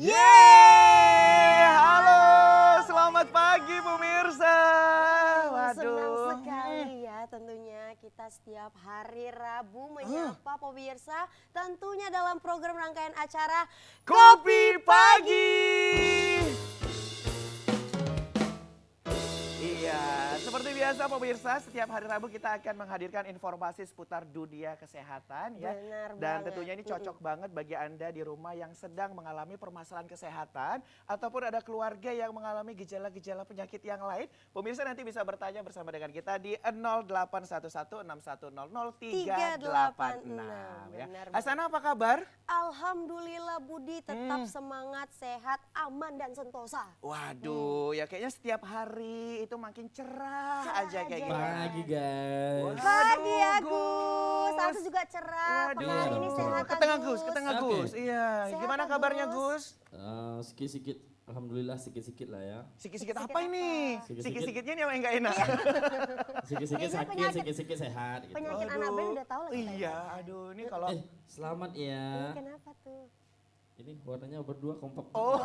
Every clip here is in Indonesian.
Yeay! Halo, selamat pagi pemirsa. Senang sekali ya tentunya kita setiap hari Rabu menyapa pemirsa tentunya dalam program rangkaian acara Kopi Pagi. Iya, seperti biasa pemirsa, setiap hari Rabu kita akan menghadirkan informasi seputar dunia kesehatan ya. Benar Dan banget. tentunya ini cocok banget bagi Anda di rumah yang sedang mengalami permasalahan kesehatan ataupun ada keluarga yang mengalami gejala-gejala penyakit yang lain. Pemirsa nanti bisa bertanya bersama dengan kita di 081161000386 ya. Benar Hasana apa kabar? Alhamdulillah Budi tetap semangat, sehat, aman dan sentosa. Waduh, ya kayaknya setiap hari itu makin cerah aja kayak gitu. Pagi guys. Pagi Aduh, Gus, aku juga cerah. Waduh. Pengen ini sehat Ke tengah Gus, ke tengah Oke. Gus. Iya, Sehat, gimana Gus? kabarnya Gus? Sikit-sikit, alhamdulillah sikit-sikit lah ya. Sikit-sikit Sikit apa ini? Sikit-sikit. Sikit-sikitnya ini yang enggak enak. Sikit-sikit Kayaknya sakit, penyakit- sikit-sikit sehat. Gitu. Penyakit Anabel udah tahu lah kita Iya, ya. aduh ini kalau Selamat ya. Ini kenapa tuh? Ini warnanya berdua kompak. oh,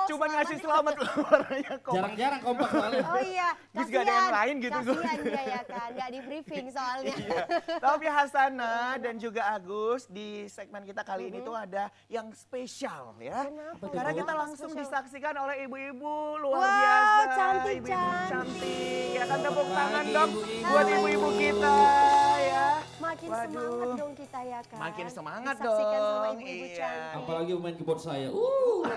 cuma selamat ngasih ya. selamat warnanya kok. Jarang-jarang kompak soalnya. Oh iya, Gus gak ada yang lain gitu, Gus. Kasihan dia ya kan, gak di briefing soalnya. Iya. Tapi Hasana dan juga Agus di segmen kita kali ini tuh ada yang spesial ya. Kenapa? Karena itu? kita langsung disaksikan oleh ibu-ibu luar Wow, biasa. cantik, Ibu-ibu cantik. Ya kan tepuk Selamat tangan pagi, dong ibu-ibu. buat ibu-ibu kita ya. Makin Waduh. semangat dong kita ya kan. Makin semangat Disaksikan sama dong, ibu-ibu iya. cantik. Apalagi main keyboard saya.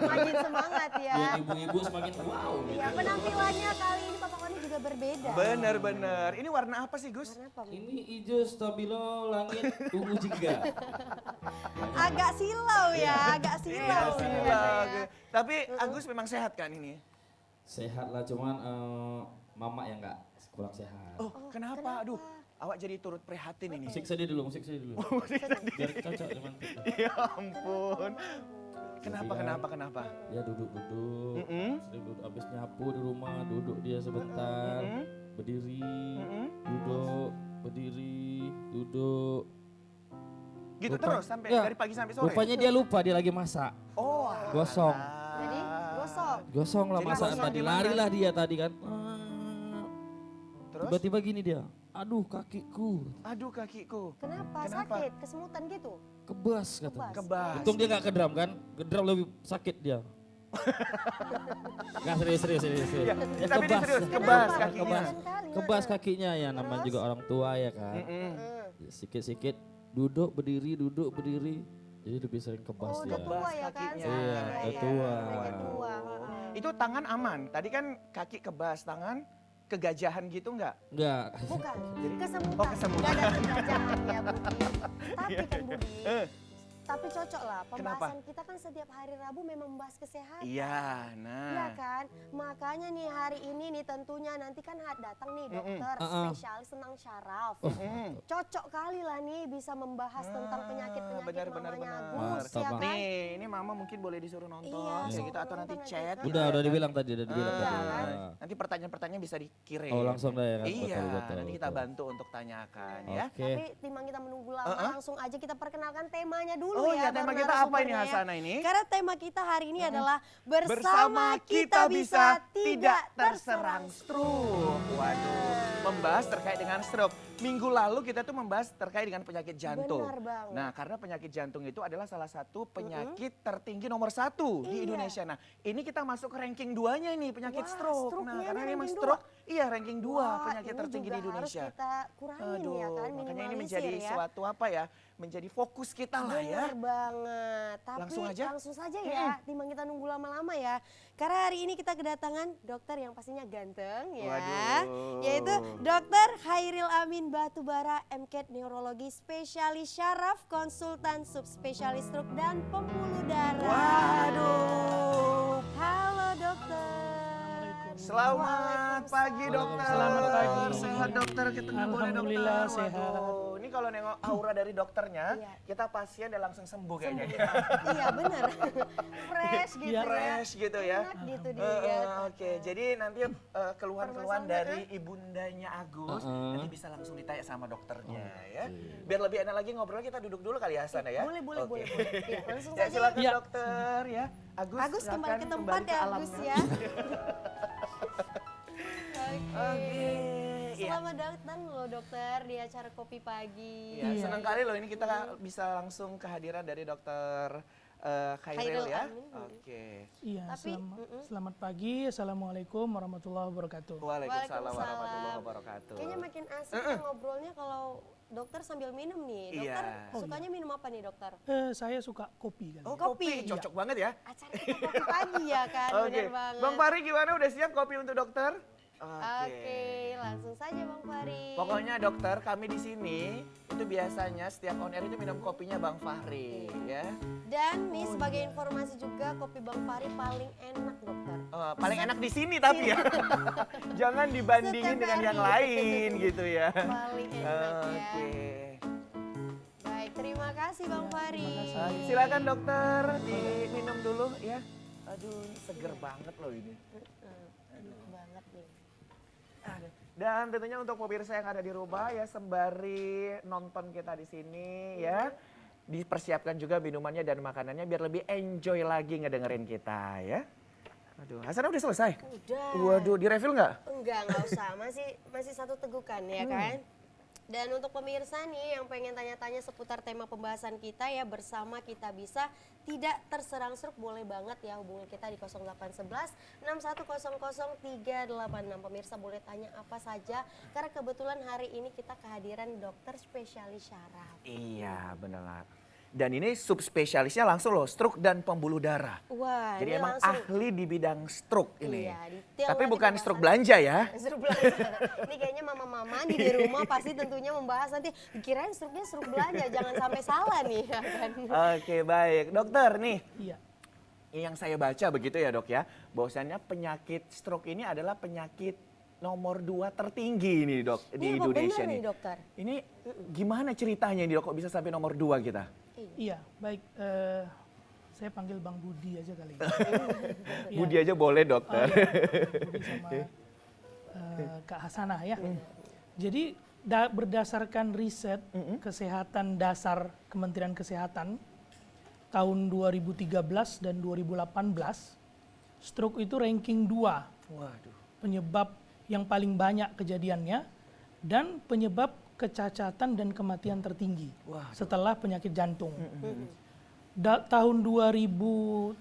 Makin semangat ya. Biar ibu-ibu semakin wow gitu. Ya, penampilannya kali ini Papa Koni juga berbeda. Bener-bener. Ini warna apa sih Gus? Warna apa? Ini hijau stabilo langit ungu jingga. Agak silau ya, agak Iya, silau. silau. Tapi Agus memang sehat kan ini? Sehat lah, cuman mama yang nggak kurang sehat. Oh, kenapa? Aduh, awak jadi turut prihatin ini. Musik saya dulu, musik saya dulu. Biar cocok dengan kita. Ya ampun. Kenapa, kenapa? Ya duduk-duduk, Mm-mm. sering duduk habis nyapu di rumah, duduk dia sebentar, Mm-mm. berdiri, Mm-mm. duduk, berdiri, duduk. Gitu Lupa. terus sampai Ya, dari pagi sampai sore. Rupanya dia lupa dia lagi masak. Oh, Gosong. alah. Jadi gosok. Gosong lah Jadi masakan gosong tadi, gimana? larilah dia tadi kan. Terus? Tiba-tiba gini dia, aduh kakiku, Aduh kakiku. Kenapa? Kenapa? Sakit? Kesemutan gitu? kebas katanya. Kebas. Untung dia nggak kedram kan, kedram lebih sakit dia. Nggak serius. Ya, Ya, tapi ini serius, kebas Kenapa? kakinya. Kasihan kali. Kebas kakinya ya, namanya Terus? juga orang tua ya kan. Mm-mm. Heeh. Sikit-sikit duduk berdiri, jadi lebih sering kebas Oh, dia. udah tua ya kan? kakinya. Iya, Sakit udah ya. tua. Udah tua. heeh. Itu tangan aman. Tadi kan kaki kebas, tangan kegajahan gitu enggak? Enggak. Bukan, kesemutan. Oh, kesemutan. Nggak ada penjajahan ya Budi. Tapi kan Budi, Eh. tapi cocok lah. Kenapa? Pembahasan kita kan setiap hari Rabu memang membahas kesehatan. Iya, Iya nah. kan? Makanya nih hari ini nih tentunya nanti kan datang nih dokter spesialis tentang syaraf. Mm. Cocok kali lah nih bisa membahas tentang penyakit-penyakit benar, mamanya benar. Agus Mantap, ya mantap. kan? Ini mama mungkin boleh disuruh nonton Iya, kayak suruh gitu atau nanti nonton chat. nanti. gitu Udah ya. dibilang tadi, udah dibilang Ah, tadi. kan? Nah. Nanti pertanyaan-pertanyaan bisa dikirim. Oh, langsung dah ya kan? Iya, Betul, nanti kita betul. bantu untuk tanyakan ya. Oke. Tapi timbang kita menunggu lama langsung aja kita perkenalkan temanya dulu Oh ya. iya, tema baru kita apa ini narasumbernya ya. Hasana ini? Karena tema kita hari ini adalah bersama Bersama kita bisa tidak terserang stroke. Waduh, membahas terkait dengan stroke. Minggu lalu kita tuh membahas terkait dengan penyakit jantung. Benar banget. Nah, karena penyakit jantung itu adalah salah satu penyakit tertinggi nomor 1 di Iya. Indonesia. Nah, ini kita masuk ke ranking 2-nya ini penyakit Wah, stroke. stroke-nya Nah, karena ini memang ranking stroke, iya ranking 2 Wah, penyakit ini tertinggi juga di Indonesia. Harus kita kurangin Aduh, ya kan, makanya ini minimalisir menjadi ya. suatu apa ya? Menjadi fokus kita lah ya. Benar banget. Tapi Langsung aja? langsung saja ya, timbang kita nunggu lama-lama ya. Karena hari ini kita kedatangan dokter yang pastinya ganteng ya. Waduh. Yaitu Dokter Hairil Amin Batubara, MCAT Neurologi, Spesialis Syaraf, Konsultan Subspesialis Stroke dan Pembuluh Darah. Waduh. Halo dokter. Selamat pagi dokter. Selamat pagi. Sehat dokter, kita nggak boleh dokter. Alhamdulillah Waduh, sehat. Ini Ini kalau nengok aura dari dokternya, Iya. kita pasien udah langsung sembuh kayaknya. Iya benar. Fresh gitu ya. Fresh gitu ya. Enak gitu dilihat. Oke, jadi nanti keluhan-keluhan dari ibundanya Agus nanti bisa langsung ditanya sama dokternya ya. Biar lebih enak lagi ngobrol, kita duduk dulu kali ya Sana ya. Boleh, boleh, Oke. boleh. Iya, langsung Ya, saja. silakan Iya. dokter ya. Agus silakan kembali ke tempat ke ya alam Agus ya. ya. Oke. Iya. Selamat datang loh dokter di acara Kopi Pagi. Ya, senang kali loh ini kita bisa langsung kehadiran dari dokter Khairil Khairil ya. Amin. Oke. Iya, Tapi, selamat pagi. Assalamualaikum warahmatullahi wabarakatuh. Waalaikumsalam Waalaikumsalam. warahmatullahi wabarakatuh. Kayaknya makin asik kita ngobrolnya kalau dokter sambil minum nih. Dokter Iya. sukanya minum apa nih dokter? Saya suka kopi kali. Oh, ya. kopi, Kopi. cocok banget ya. Acara kita Kopi Pagi ya kan, Oke. benar banget. Bang Fahri gimana, udah siap kopi untuk dokter? Oke, langsung saja Bang Fahri. Pokoknya dokter, kami di sini itu biasanya setiap on air itu minum kopinya Bang Fahri ya. Dan nih sebagai informasi juga kopi Bang Fahri paling enak dokter. Paling enak di sini tapi ya. Jangan dibandingin Setiap dengan yang hari. lain gitu ya. Paling enak Oke. ya. Baik, terima kasih Bang Fahri. Silakan dokter diminum dulu ya. Aduh, ini seger banget loh ini. Enak banget nih. Dan tentunya untuk pemirsa yang ada di rumah ya sembari nonton kita di sini ya. Dipersiapkan juga minumannya dan makanannya biar lebih enjoy lagi ngedengerin kita ya. Aduh, Hasan udah selesai? Udah. Waduh, di refill nggak? Enggak usah. Masih satu tegukan ya kan. Dan untuk pemirsa nih yang pengen tanya-tanya seputar tema pembahasan kita ya bersama kita bisa tidak terserang stroke boleh banget ya hubungi kita di 0811 6100 386. Pemirsa boleh tanya apa saja karena kebetulan hari ini kita kehadiran dokter spesialis syaraf. Iya, benar. Dan ini subspesialisnya langsung loh, stroke dan pembuluh darah. Wah, Jadi ini emang langsung ahli di bidang stroke ini. Iya, detail Tapi banget bukan pembahasan. stroke belanja ya. Stroke belanja. Ini kayaknya mama-mama di rumah pasti tentunya membahas nanti dikirain stroke-nya stroke belanja, jangan sampai salah nih ya kan. Oke, baik. Dokter nih, Iya. yang saya baca begitu ya dok ya, bahwasannya penyakit stroke ini adalah penyakit nomor 2 tertinggi ini dok di Iya, Pak, Indonesia benar nih nih. dokter. Ini gimana ceritanya nih dok, kok bisa sampai nomor 2 kita? Iya, baik. Saya panggil Bang Budi aja kali ya. Iya. Budi aja boleh dokter. Budi sama Kak Hasanah ya. Jadi berdasarkan riset kesehatan dasar Kementerian Kesehatan tahun 2013 dan 2018, stroke itu ranking 2 Waduh. penyebab yang paling banyak kejadiannya dan penyebab kecacatan dan kematian tertinggi Waduh. setelah penyakit jantung. Tahun 2013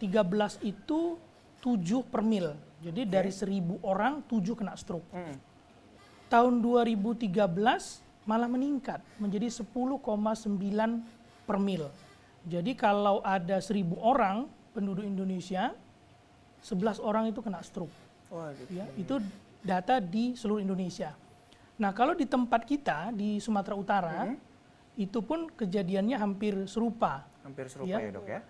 itu 7 per mil. Jadi dari 1000 orang 7 kena stroke. Tahun 2013 malah meningkat menjadi 10,9 per mil. Jadi kalau ada 1000 orang penduduk Indonesia, 11 orang itu kena stroke. Waduh. Ya, itu data di seluruh Indonesia. Nah, kalau di tempat kita di Sumatera Utara, itu pun kejadiannya hampir serupa. Hampir serupa Iya. ya dok ya.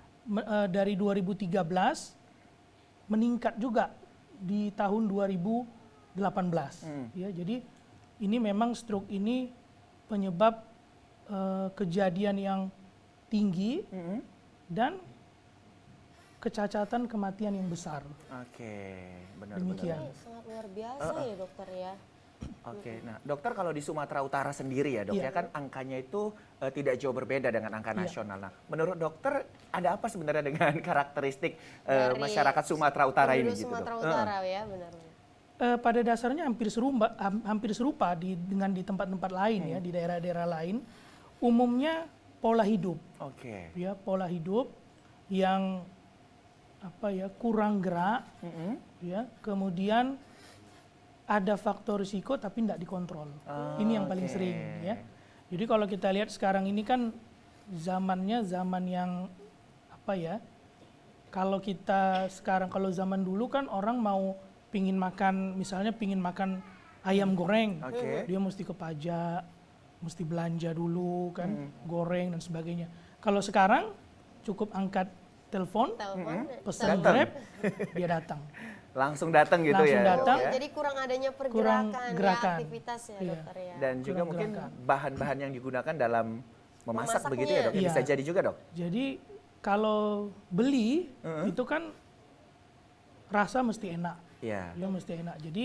Dari 2013 meningkat juga di tahun 2018. Ya, jadi ini memang stroke ini penyebab kejadian yang tinggi dan kecacatan kematian yang besar. Oke, benar-benar. Demikian. Ini sangat luar biasa ya dokter ya. Oke, nah dokter kalau di Sumatera Utara sendiri ya dok Iya. ya kan angkanya itu tidak jauh berbeda dengan angka Iya. nasional. Nah menurut dokter ada apa sebenarnya dengan karakteristik Dari masyarakat Sumatera Utara ini Penduduk gitu Sumatera dok? Utara ya benar-benar. Pada dasarnya hampir serupa dengan di tempat-tempat lain ya, di daerah-daerah lain. Umumnya pola hidup, Oke. ya pola hidup yang kurang gerak, ya kemudian ada faktor risiko tapi tidak dikontrol. Ini yang paling oke. sering ya. Jadi kalau kita lihat sekarang ini kan zamannya zaman yang kalau kita sekarang, kalau zaman dulu kan orang mau pingin makan ayam goreng, Oke. dia mesti ke pajak, mesti belanja dulu kan, goreng dan sebagainya. Kalau sekarang cukup angkat telepon, Telepon pesan Datang. Grab, dia datang. Langsung datang gitu Langsung ya, Dok, datang. ya? Jadi kurang adanya Kurang pergerakan, gerakan. ya, aktivitas ya Iya. dokter ya. Dan juga Kurang mungkin gerakan. bahan-bahan yang digunakan dalam memasak Memasaknya. begitu ya, Dok? Ya, bisa Iya. jadi juga, Dok? Jadi kalau beli itu kan rasa mesti enak, Iya. ya mesti enak. Jadi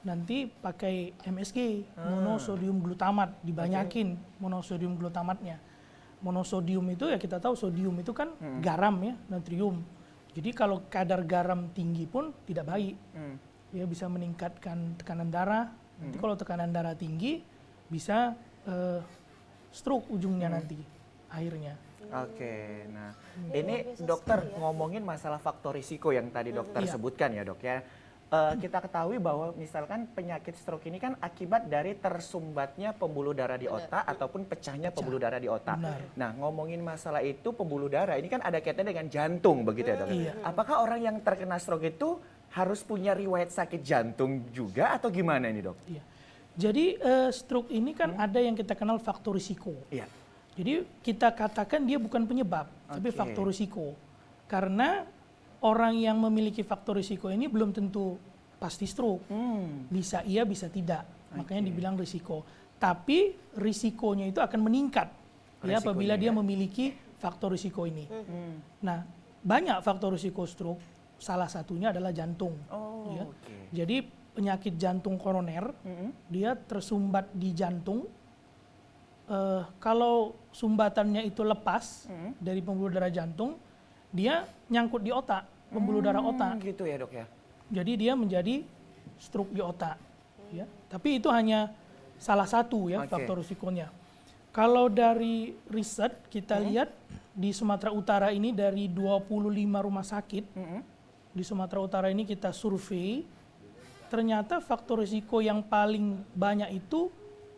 nanti pakai MSG, monosodium glutamat, dibanyakin monosodium glutamatnya. Monosodium itu ya kita tahu sodium itu kan garam ya, natrium. Jadi kalau kadar garam tinggi pun tidak baik. Ya bisa meningkatkan tekanan darah. Nanti kalau tekanan darah tinggi bisa stroke ujungnya nanti akhirnya. Oke, nah ini dokter ngomongin masalah faktor risiko yang tadi dokter Iya. sebutkan ya, Dok ya. Kita ketahui bahwa misalkan penyakit stroke ini kan akibat dari tersumbatnya pembuluh darah di otak ataupun pecahnya pembuluh darah di otak. Benar. Nah, ngomongin masalah itu pembuluh darah ini kan ada kaitannya dengan jantung begitu ya, Dok. Iya. Apakah orang yang terkena stroke itu harus punya riwayat sakit jantung juga atau gimana ini, Dok? Iya. Jadi stroke ini kan ada yang kita kenal faktor risiko. Iya. Jadi kita katakan dia bukan penyebab, tapi Oke. faktor risiko. Karena orang yang memiliki faktor risiko ini belum tentu pasti stroke. Bisa iya, bisa tidak. Makanya dibilang risiko. Tapi risikonya itu akan meningkat ya Risikonya apabila dia ya. memiliki faktor risiko ini. Nah, banyak faktor risiko stroke. Salah satunya adalah jantung. Oh, ya. oke. Jadi penyakit jantung koroner, dia tersumbat di jantung. Kalau sumbatannya itu lepas dari pembuluh darah jantung, dia nyangkut di otak, pembuluh darah otak. Gitu ya, Dok ya. Jadi dia menjadi stroke di otak. Ya. Tapi itu hanya salah satu ya Oke. faktor risikonya. Kalau dari riset kita lihat di Sumatera Utara ini dari 25 rumah sakit di Sumatera Utara ini kita survei, ternyata faktor risiko yang paling banyak itu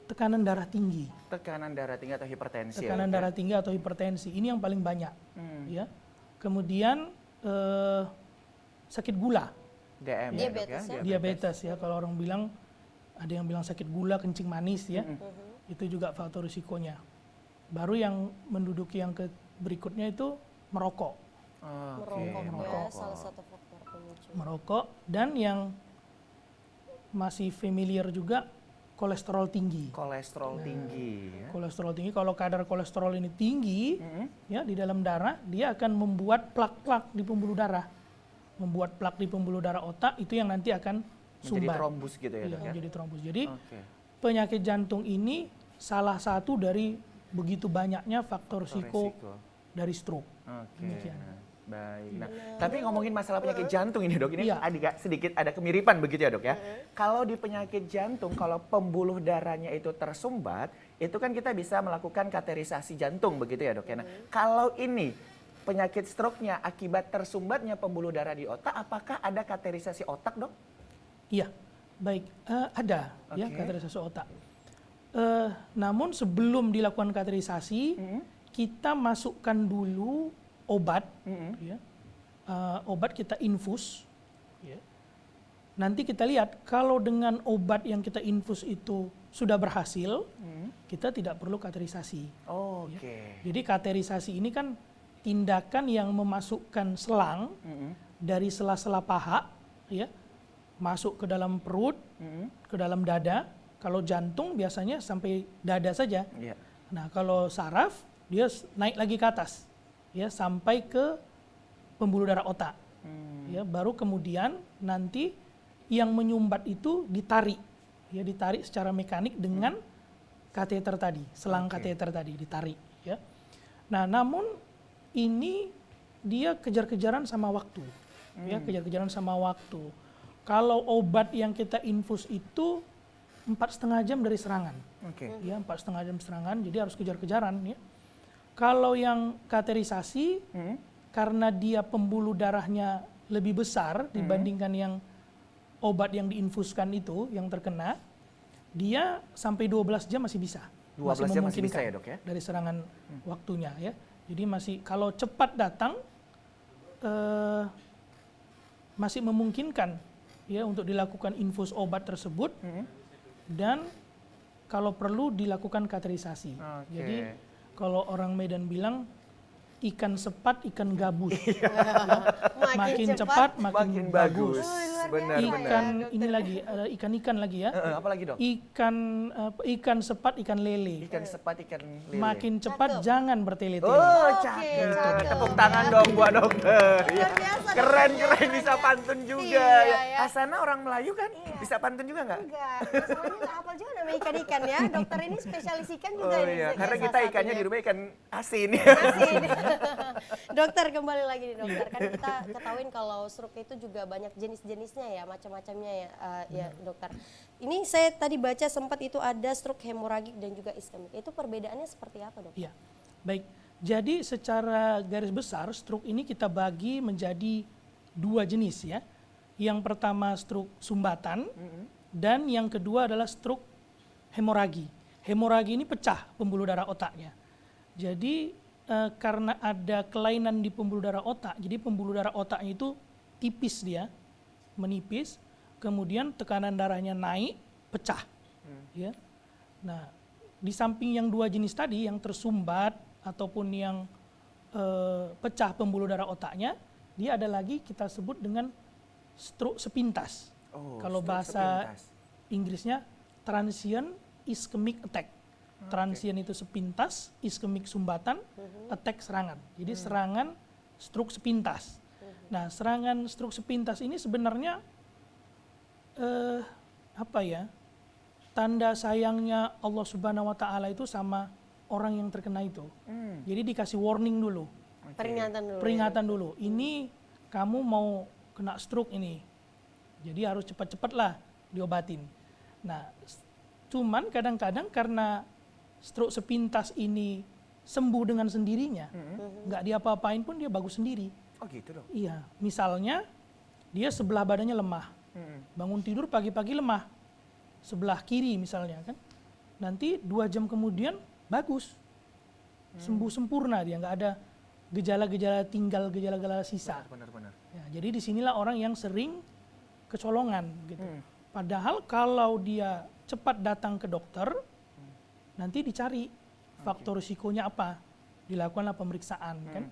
tekanan darah tinggi. Tekanan darah tinggi atau hipertensi. Tekanan ya, Dok, ya? darah tinggi atau hipertensi ini yang paling banyak. Ya. Kemudian sakit gula, DM ya, Dok Diabetes ya? diabetes ya. Kalau orang bilang ada yang bilang sakit gula, kencing manis ya, itu juga faktor risikonya. Baru yang menduduki yang berikutnya itu merokok, Oke, Merokok ya salah satu faktor pemicu. merokok dan yang masih familiar juga kolesterol tinggi. Kolesterol tinggi. Ya. Kolesterol tinggi, kalau kadar kolesterol ini tinggi ya di dalam darah, dia akan membuat plak-plak di pembuluh darah. Membuat plak di pembuluh darah otak itu yang nanti akan Menjadi sumbat. trombus gitu ya, Iya, Dok ya. menjadi trombus. Jadi Oke. penyakit jantung ini salah satu dari begitu banyaknya faktor risiko dari stroke. Oke. Demikian. Nah, baik. Nah, tapi ngomongin masalah penyakit jantung ini, Dok, ini Iya. sedikit ada kemiripan begitu ya, Dok ya. Kalau di penyakit jantung, kalau pembuluh darahnya itu tersumbat, itu kan kita bisa melakukan katerisasi jantung begitu ya, Dok ya. Nah, kalau ini penyakit stroke-nya akibat tersumbatnya pembuluh darah di otak, apakah ada katerisasi otak, Dok? Iya, baik. Ada ya Oke. katerisasi otak. Namun sebelum dilakukan katerisasi, kita masukkan dulu obat, ya. Obat kita infus. Ya. Nanti kita lihat kalau dengan obat yang kita infus itu sudah berhasil, kita tidak perlu katerisasi. Oke. Jadi katerisasi ini kan tindakan yang memasukkan selang dari sela-sela paha, ya, masuk ke dalam perut, ke dalam dada. Kalau jantung biasanya sampai dada saja. Iya. Nah, kalau saraf dia naik lagi ke atas, ya, sampai ke pembuluh darah otak. Ya, baru kemudian nanti yang menyumbat itu ditarik, ya, ditarik secara mekanik dengan kateter tadi, selang kateter tadi ditarik, ya. Nah, namun ini dia kejar-kejaran sama waktu, ya, kejar-kejaran sama waktu. Kalau obat yang kita infus itu 4,5 jam dari serangan. Oke. Ya, 4,5 jam serangan, jadi harus kejar-kejaran ya. Kalau yang katerisasi, karena dia pembuluh darahnya lebih besar dibandingkan yang obat yang diinfuskan itu, yang terkena, dia sampai 12 jam masih bisa. 12 jam masih bisa memungkinkan ya, Dok ya? dari serangan waktunya ya. Jadi masih, kalau cepat datang, masih memungkinkan ya untuk dilakukan infus obat tersebut, dan kalau perlu dilakukan katerisasi. Oke. Jadi kalau orang Medan bilang ikan sepat, ikan gabus. Makin cepat, Makin makin bagus. bagus. Luar Benar, biasa benar. Ikan ya, ini lagi, ada ikan-ikan lagi ya. Apa lagi dok? Ikan sepat, ikan lele. Ikan sepat, ikan lele. Makin cepat Cakep. jangan bertele-tele. Oh, Oke, cakep. cakep. Tepuk tangan dong buat dokter. Ya. biasa, Keren, dokternya, keren bisa keren ya. pantun juga. Iya, ya. ya. Asana orang Melayu kan bisa pantun juga nggak? Enggak, masalahnya nggak hafal juga nama ikan-ikan ya. Dokter ini spesialis ikan juga Oh ini. iya, salah karena kita ikannya satunya. di rumah ikan asin. Asin. Dokter, kembali lagi nih dokter. Kan kita ketahuin kalau stroke itu juga banyak jenis-jenisnya ya, macam-macamnya ya, ya dokter. Ini saya tadi baca sempat itu ada stroke hemoragik dan juga iskemik. Itu perbedaannya seperti apa dok? Iya, baik. Jadi secara garis besar stroke ini kita bagi menjadi 2 jenis ya. Yang pertama stroke sumbatan dan yang kedua adalah stroke hemoragi. Hemoragi ini pecah pembuluh darah otaknya. Jadi karena ada kelainan di pembuluh darah otak, jadi pembuluh darah otaknya itu tipis dia, menipis, kemudian tekanan darahnya naik, pecah. Ya. Nah, di samping yang 2 jenis tadi, yang tersumbat ataupun yang pecah pembuluh darah otaknya, dia ada lagi kita sebut dengan stroke sepintas. Oh, Kalau stroke bahasa sepintas. Inggrisnya transient ischemic attack. Transient itu sepintas, ischemic sumbatan, attack serangan. Jadi serangan stroke sepintas. Nah, serangan stroke sepintas ini sebenarnya apa ya? Tanda sayangnya Allah Subhanahu wa taala itu sama orang yang terkena itu. Jadi dikasih warning dulu. Peringatan dulu. Peringatan dulu. Ini kamu mau kena stroke ini. Jadi harus cepat-cepat lah diobatin. Nah, cuman kadang-kadang karena stroke sepintas ini sembuh dengan sendirinya, nggak diapa-apain pun dia bagus sendiri. Oh gitu dong. Iya, misalnya dia sebelah badannya lemah, bangun tidur pagi-pagi lemah, sebelah kiri misalnya kan, nanti 2 jam kemudian bagus, sembuh sempurna dia, nggak ada gejala-gejala tinggal, gejala-gejala sisa. Benar-benar. Ya, jadi disinilah orang yang sering kecolongan gitu. Padahal kalau dia cepat datang ke dokter, nanti dicari faktor risikonya apa, dilakukanlah pemeriksaan kan,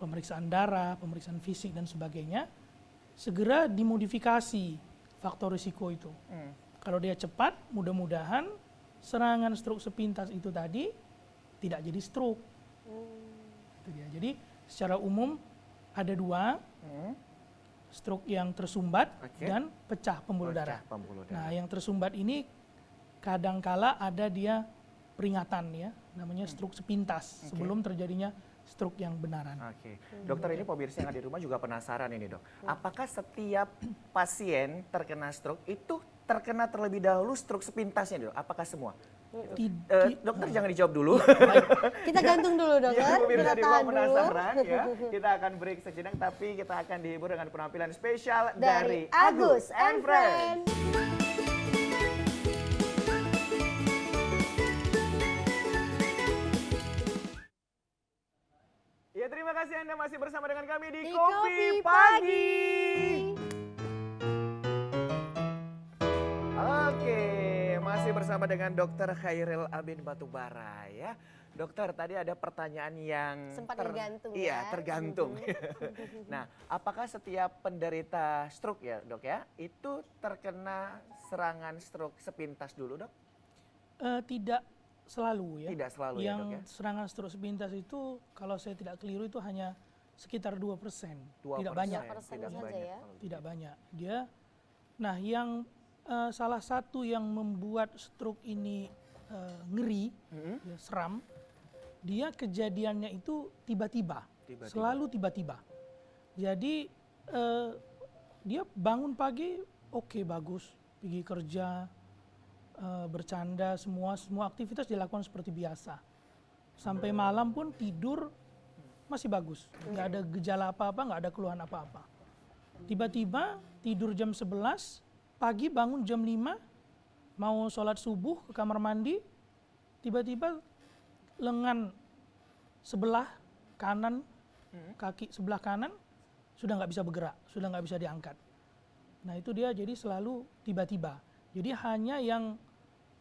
pemeriksaan darah, pemeriksaan fisik dan sebagainya, segera dimodifikasi faktor risiko itu. Kalau dia cepat, mudah-mudahan serangan stroke sepintas itu tadi tidak jadi stroke. Itu dia. Jadi secara umum ada 2, stroke yang tersumbat dan pecah pembuluh darah. Pembuluh darah. Nah, yang tersumbat ini kadangkala ada dia peringatan ya, namanya stroke sepintas sebelum terjadinya stroke yang benaran. Oke, dokter ini pemirsa yang ada di rumah juga penasaran ini dok. Apakah setiap pasien terkena stroke itu terkena terlebih dahulu stroke sepintasnya dok? Apakah semua? Dokter jangan dijawab dulu. Kita gantung dulu dokter. Ya, pemirsa Kita di rumah tahan dulu. penasaran ya. Kita akan break sejenak tapi kita akan dihibur dengan penampilan spesial Dari Agus and Friends. Ya terima kasih Anda masih bersama dengan kami di, Di Kopi Kopi Pagi. Pagi. Oke, masih bersama dengan Dr. Khairil Abin Batubara ya. Dokter, tadi ada pertanyaan yang Sempat tergantung Iya, ya. tergantung. Nah, apakah setiap penderita stroke ya, Dok ya, itu terkena serangan stroke sepintas dulu, Dok? Tidak selalu ya. Tidak selalu ya, Yang Dok ya. serangan stroke sepintas itu kalau saya tidak keliru itu hanya sekitar 2%. 2%, Tidak banyak. tidak saja banyak. ya. Tidak banyak. Dia nah yang salah satu yang membuat stroke ini ngeri, ya, seram, dia kejadiannya itu tiba-tiba, Tiba-tiba. selalu tiba-tiba. Jadi dia bangun pagi, oke bagus, pergi kerja, bercanda, semua aktivitas dilakukan seperti biasa. Sampai malam pun tidur masih bagus, nggak ada gejala apa-apa, nggak ada keluhan apa-apa. Tiba-tiba tidur jam 11, pagi bangun jam 5, mau sholat subuh ke kamar mandi, tiba-tiba lengan sebelah kanan, kaki sebelah kanan sudah nggak bisa bergerak, sudah nggak bisa diangkat. Nah itu dia jadi selalu tiba-tiba. Jadi hanya yang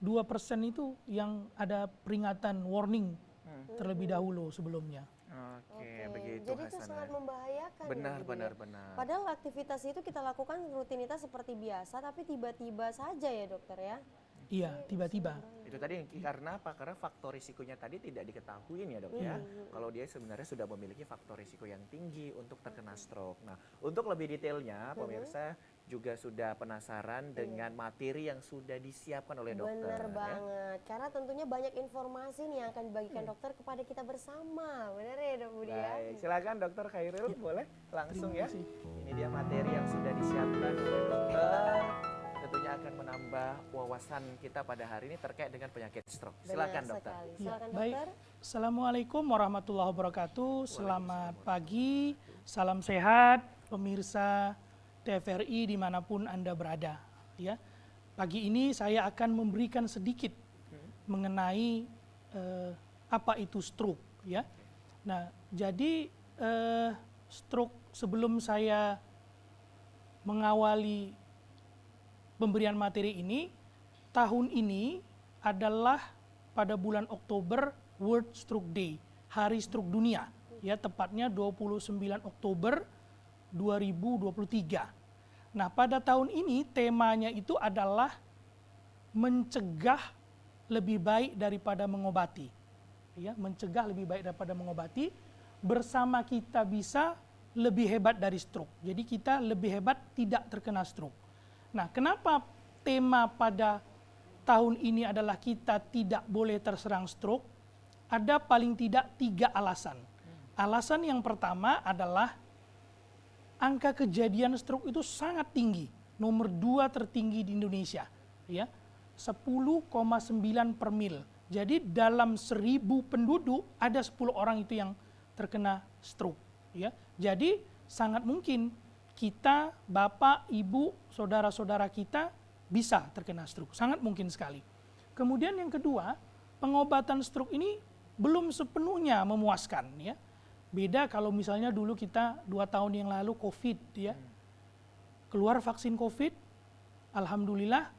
2% itu yang ada peringatan warning terlebih dahulu sebelumnya. Oke, begitu Jadi itu Hasanah. sangat membahayakan. ya, Benar, gitu ya. benar, benar. Padahal aktivitas itu kita lakukan rutinitas seperti biasa, tapi tiba-tiba saja ya dokter ya. Iya, tiba-tiba. Itu tadi karena apa? Karena faktor risikonya tadi tidak diketahui ya dok ya. Kalau dia sebenarnya sudah memiliki faktor risiko yang tinggi untuk terkena stroke. Nah, untuk lebih detailnya pemirsa juga sudah penasaran dengan materi yang sudah disiapkan oleh dokter. Bener ya. banget, karena tentunya banyak informasi nih yang akan dibagikan dokter kepada kita bersama. Bener ya dok Budi ya? Baik, silakan dokter Khairil boleh langsung ya. Ini dia materi yang sudah disiapkan oleh dokter. Tentunya akan menambah wawasan kita pada hari ini terkait dengan penyakit stroke. Silakan Benar dokter. sekali. Ya, Silakan baik. dokter. Assalamualaikum warahmatullahi wabarakatuh. Selamat pagi, salam sehat pemirsa TVRI dimanapun Anda berada. Ya, pagi ini saya akan memberikan sedikit mengenai apa itu stroke. Ya, nah jadi stroke sebelum saya mengawali pemberian materi ini, tahun ini adalah pada bulan Oktober World Stroke Day, Hari Stroke Dunia, ya tepatnya 29 Oktober 2023. Nah, pada tahun ini temanya itu adalah mencegah lebih baik daripada mengobati. Ya, mencegah lebih baik daripada mengobati, bersama kita bisa lebih hebat dari stroke. Jadi kita lebih hebat tidak terkena stroke. Nah, kenapa tema pada tahun ini adalah kita tidak boleh terserang stroke? Ada paling tidak 3 alasan. Alasan yang pertama adalah angka kejadian stroke itu sangat tinggi. Nomor 2 tertinggi di Indonesia. Ya, 10,9 per mil. Jadi dalam 1.000 penduduk ada 10 orang itu yang terkena stroke. Ya, jadi sangat mungkin kita, bapak, ibu, saudara-saudara kita bisa terkena stroke. Sangat mungkin sekali. Kemudian yang kedua, pengobatan stroke ini belum sepenuhnya memuaskan. Ya. Beda kalau misalnya dulu kita 2 tahun yang lalu COVID. Ya. Keluar vaksin COVID, alhamdulillah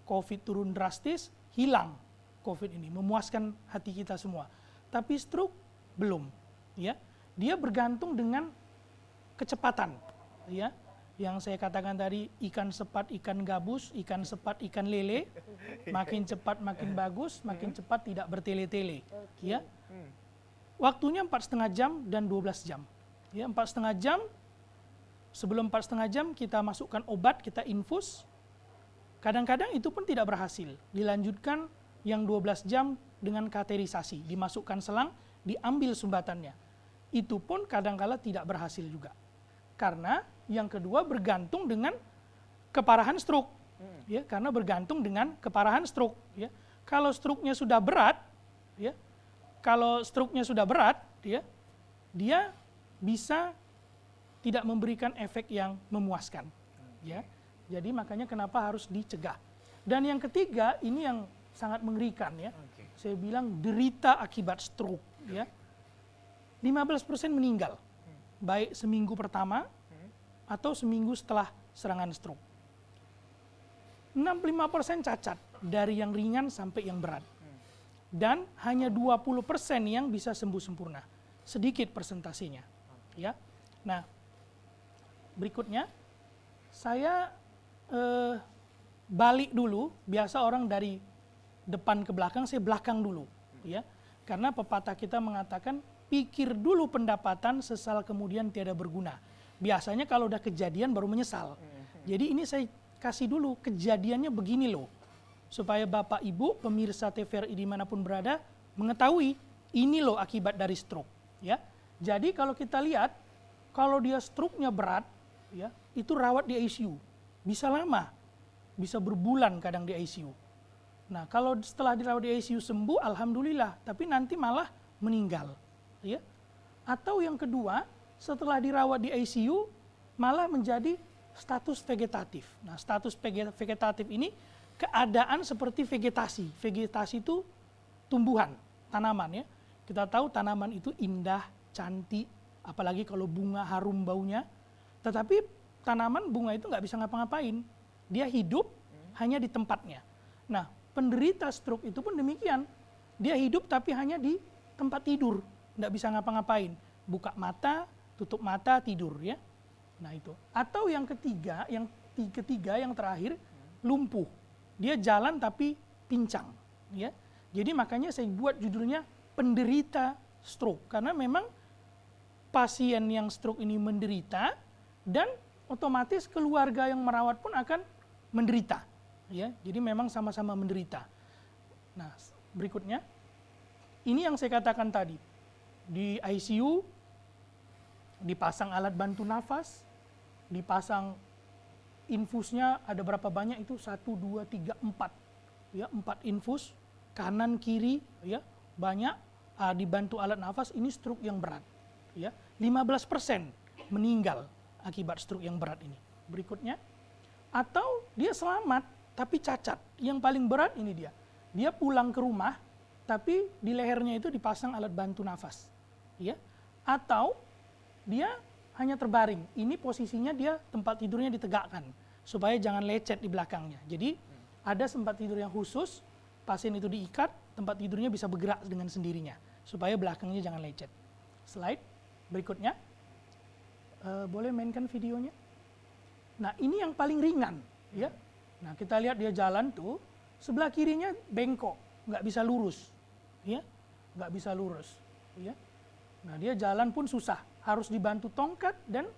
COVID turun drastis, hilang COVID ini. Memuaskan hati kita semua. Tapi stroke belum. Ya. Dia bergantung dengan kecepatan. Ya, yang saya katakan tadi, ikan sepat, ikan gabus, ikan sepat, ikan lele, makin cepat makin bagus, makin cepat tidak bertele-tele. Ya, waktunya 4,5 jam dan 12 jam. Ya, 4,5 jam, sebelum 4,5 jam kita masukkan obat, kita infus. Kadang-kadang itu pun tidak berhasil. Dilanjutkan yang 12 jam dengan kateterisasi, dimasukkan selang, diambil sumbatannya. Itu pun kadang-kala tidak berhasil juga. Karena yang kedua bergantung dengan keparahan stroke. Ya, karena bergantung dengan keparahan stroke. Ya. Kalau stroke-nya sudah berat, ya, ya, dia bisa tidak memberikan efek yang memuaskan. Ya. Jadi makanya kenapa harus dicegah. Dan yang ketiga, ini yang sangat mengerikan ya. Saya bilang derita akibat stroke. Ya. 15% meninggal. Baik seminggu pertama atau seminggu setelah serangan stroke. 65% cacat dari yang ringan sampai yang berat. Dan hanya 20% yang bisa sembuh sempurna. Sedikit persentasenya. Ya. Nah, berikutnya saya balik dulu, biasa orang dari depan ke belakang, saya belakang dulu. Ya. Karena pepatah kita mengatakan pikir dulu pendapatan, sesal kemudian tiada berguna. Biasanya kalau udah kejadian baru menyesal. Jadi ini saya kasih dulu kejadiannya begini loh. Supaya Bapak Ibu, pemirsa TVRI dimanapun berada, mengetahui ini loh akibat dari stroke. Ya. Jadi kalau kita lihat, kalau dia stroke-nya berat, ya, itu rawat di ICU. Bisa lama, bisa berbulan kadang di ICU. Nah kalau setelah dirawat di ICU sembuh, alhamdulillah. Tapi nanti malah meninggal. Ya. Atau yang kedua, setelah dirawat di ICU malah menjadi status vegetatif. Nah, status vegetatif ini keadaan seperti vegetasi. Vegetasi itu tumbuhan, tanaman ya. Kita tahu tanaman itu indah, cantik, apalagi kalau bunga harum baunya. Tetapi tanaman bunga itu nggak bisa ngapa-ngapain. Dia hidup hanya di tempatnya. Nah, penderita stroke itu pun demikian. Dia hidup tapi hanya di tempat tidur. nggak bisa ngapa-ngapain. Buka mata, tutup mata, tidur ya. Nah itu. Atau yang ketiga yang terakhir, lumpuh. Dia jalan tapi pincang. Ya. Jadi makanya saya buat judulnya penderita stroke. Karena memang pasien yang stroke ini menderita dan otomatis keluarga yang merawat pun akan menderita. Ya. Jadi memang sama-sama menderita. Nah berikutnya, ini yang saya katakan tadi. Di ICU, dipasang alat bantu nafas, dipasang infusnya ada berapa banyak itu? 1, 2, 3, 4. Ya, 4 infus, kanan, kiri, ya, banyak dibantu alat nafas, ini stroke yang berat. Ya, 15% meninggal akibat stroke yang berat ini. Berikutnya, atau dia selamat tapi cacat. Yang paling berat ini dia pulang ke rumah tapi di lehernya itu dipasang alat bantu nafas. Ya, atau dia hanya terbaring. Ini posisinya dia tempat tidurnya ditegakkan supaya jangan lecet di belakangnya. Jadi ada tempat tidur yang khusus, pasien itu diikat, tempat tidurnya bisa bergerak dengan sendirinya supaya belakangnya jangan lecet. Slide berikutnya, boleh mainkan videonya. Nah ini yang paling ringan, ya. Nah kita lihat dia jalan tuh, sebelah kirinya bengkok, nggak bisa lurus, ya, nggak bisa lurus, ya. Nah dia jalan pun susah, harus dibantu tongkat dan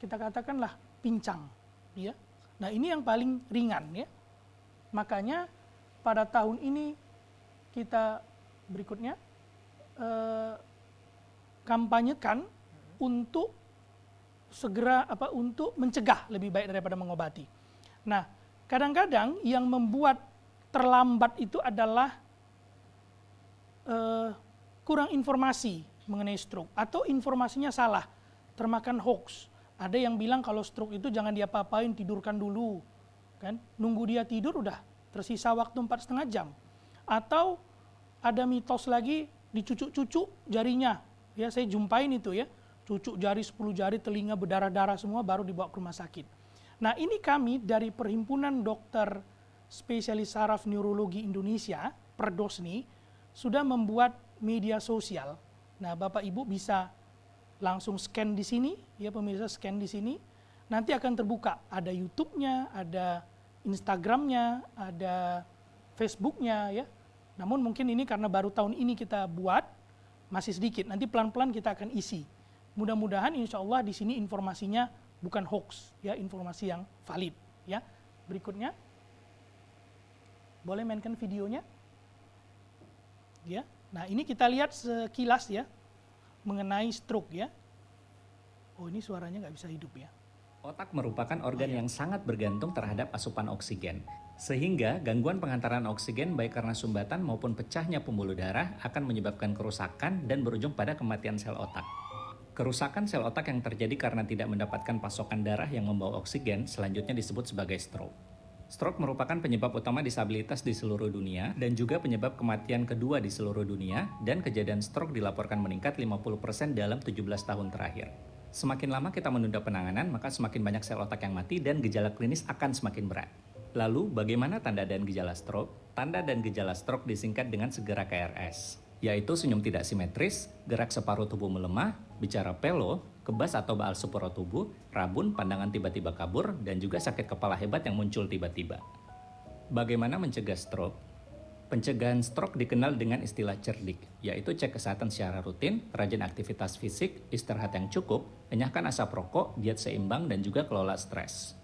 kita katakanlah pincang, ya. Nah ini yang paling ringan, ya. Makanya pada tahun ini kita berikutnya kampanyekan untuk segera untuk mencegah lebih baik daripada mengobati. Nah kadang-kadang yang membuat terlambat itu adalah kurang informasi mengenai stroke atau informasinya salah, termakan hoax. Ada yang bilang kalau stroke itu jangan diapa-apain, tidurkan dulu, kan? Nunggu dia tidur udah tersisa waktu 4,5 jam. Atau ada mitos lagi dicucuk-cucuk jarinya. Ya saya jumpain itu ya, cucuk jari 10 jari, telinga berdarah-darah semua baru dibawa ke rumah sakit. Nah ini kami dari Perhimpunan Dokter Spesialis Saraf Neurologi Indonesia, Perdosni, sudah membuat media sosial. Nah, Bapak Ibu bisa langsung scan di sini, ya pemirsa scan di sini. Nanti akan terbuka, ada YouTube-nya, ada Instagram-nya, ada Facebook-nya, ya. Namun mungkin ini karena baru tahun ini kita buat, masih sedikit. Nanti pelan-pelan kita akan isi. Mudah-mudahan insya Allah di sini informasinya bukan hoax, ya, informasi yang valid, ya. Berikutnya, boleh mainkan videonya, ya. Nah ini kita lihat sekilas ya mengenai stroke ya. Oh ini suaranya nggak bisa hidup ya. Otak merupakan organ yang sangat bergantung terhadap asupan oksigen. Sehingga gangguan pengantaran oksigen baik karena sumbatan maupun pecahnya pembuluh darah akan menyebabkan kerusakan dan berujung pada kematian sel otak. Kerusakan sel otak yang terjadi karena tidak mendapatkan pasokan darah yang membawa oksigen selanjutnya disebut sebagai stroke. Stroke merupakan penyebab utama disabilitas di seluruh dunia dan juga penyebab kematian kedua di seluruh dunia, dan kejadian stroke dilaporkan meningkat 50% dalam 17 tahun terakhir. Semakin lama kita menunda penanganan, maka semakin banyak sel otak yang mati dan gejala klinis akan semakin berat. Lalu, bagaimana tanda dan gejala stroke? Tanda dan gejala stroke disingkat dengan segera KRS, yaitu senyum tidak simetris, gerak separuh tubuh melemah, bicara pelo, kebas atau baal sepuro tubuh, rabun, pandangan tiba-tiba kabur, dan juga sakit kepala hebat yang muncul tiba-tiba. Bagaimana mencegah stroke? Pencegahan stroke dikenal dengan istilah cerdik, yaitu cek kesehatan secara rutin, rajin aktivitas fisik, istirahat yang cukup, enyahkan asap rokok, diet seimbang, dan juga kelola stres.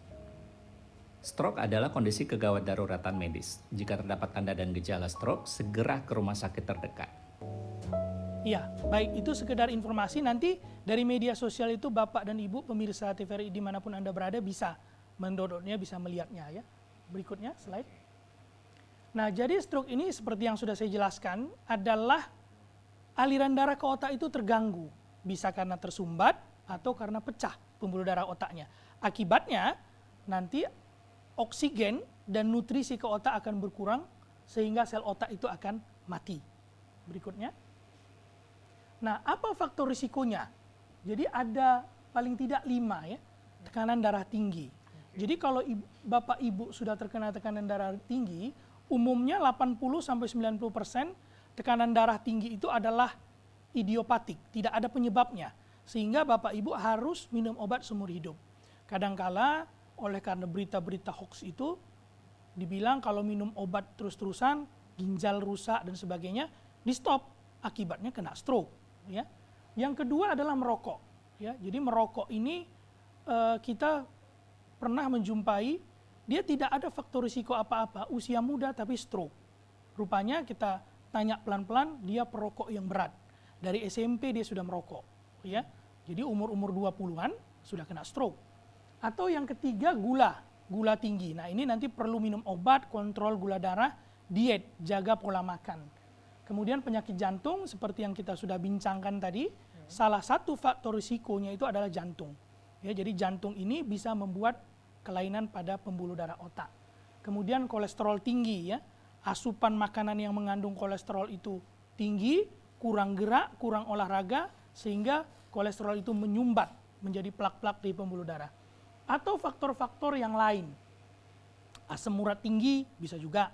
Stroke adalah kondisi kegawat daruratan medis. Jika terdapat tanda dan gejala stroke, segera ke rumah sakit terdekat. Ya, baik, itu sekedar informasi. Nanti dari media sosial itu Bapak dan Ibu pemirsa TVRI dimanapun Anda berada bisa mendownloadnya, bisa melihatnya ya. Berikutnya, slide. Nah, jadi stroke ini seperti yang sudah saya jelaskan adalah aliran darah ke otak itu terganggu. Bisa karena tersumbat atau karena pecah pembuluh darah otaknya. Akibatnya nanti oksigen dan nutrisi ke otak akan berkurang sehingga sel otak itu akan mati. Berikutnya. Nah, apa faktor risikonya? Jadi ada paling tidak 5 ya, tekanan darah tinggi. Jadi kalau Bapak Ibu sudah terkena tekanan darah tinggi, umumnya 80-90% tekanan darah tinggi itu adalah idiopatik, tidak ada penyebabnya. Sehingga Bapak Ibu harus minum obat seumur hidup. Kadangkala oleh karena berita-berita hoax itu dibilang kalau minum obat terus-terusan ginjal rusak dan sebagainya, di stop, akibatnya kena stroke. Ya. Yang kedua adalah merokok. Ya. Jadi merokok ini kita pernah menjumpai dia tidak ada faktor risiko apa-apa, usia muda tapi stroke. Rupanya kita tanya pelan-pelan, dia perokok yang berat. Dari SMP dia sudah merokok. Ya. Jadi umur-umur 20-an sudah kena stroke. Atau yang ketiga gula tinggi. Nah ini nanti perlu minum obat, kontrol gula darah, diet, jaga pola makan. Kemudian penyakit jantung seperti yang kita sudah bincangkan tadi, salah satu faktor risikonya itu adalah jantung. Ya, jadi jantung ini bisa membuat kelainan pada pembuluh darah otak. Kemudian kolesterol tinggi ya, asupan makanan yang mengandung kolesterol itu tinggi, kurang gerak, kurang olahraga, sehingga kolesterol itu menyumbat menjadi plak-plak di pembuluh darah. Atau faktor-faktor yang lain, asam urat tinggi bisa juga,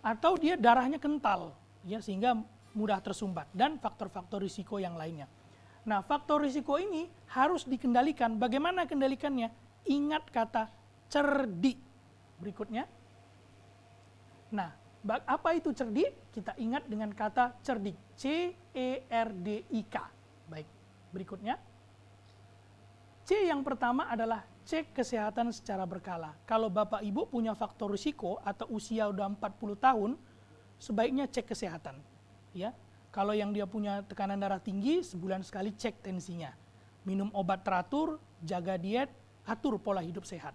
atau dia darahnya kental, ya sehingga mudah tersumbat, dan faktor-faktor risiko yang lainnya. Nah, faktor risiko ini harus dikendalikan. Bagaimana kendalikannya? Ingat kata cerdik. Berikutnya. Nah, apa itu cerdik? Kita ingat dengan kata cerdik. C-E-R-D-I-K. Baik, berikutnya. C yang pertama adalah cek kesehatan secara berkala. Kalau Bapak Ibu punya faktor risiko atau usia udah 40 tahun, sebaiknya cek kesehatan. Ya. Kalau yang dia punya tekanan darah tinggi, sebulan sekali cek tensinya. Minum obat teratur, jaga diet, atur pola hidup sehat.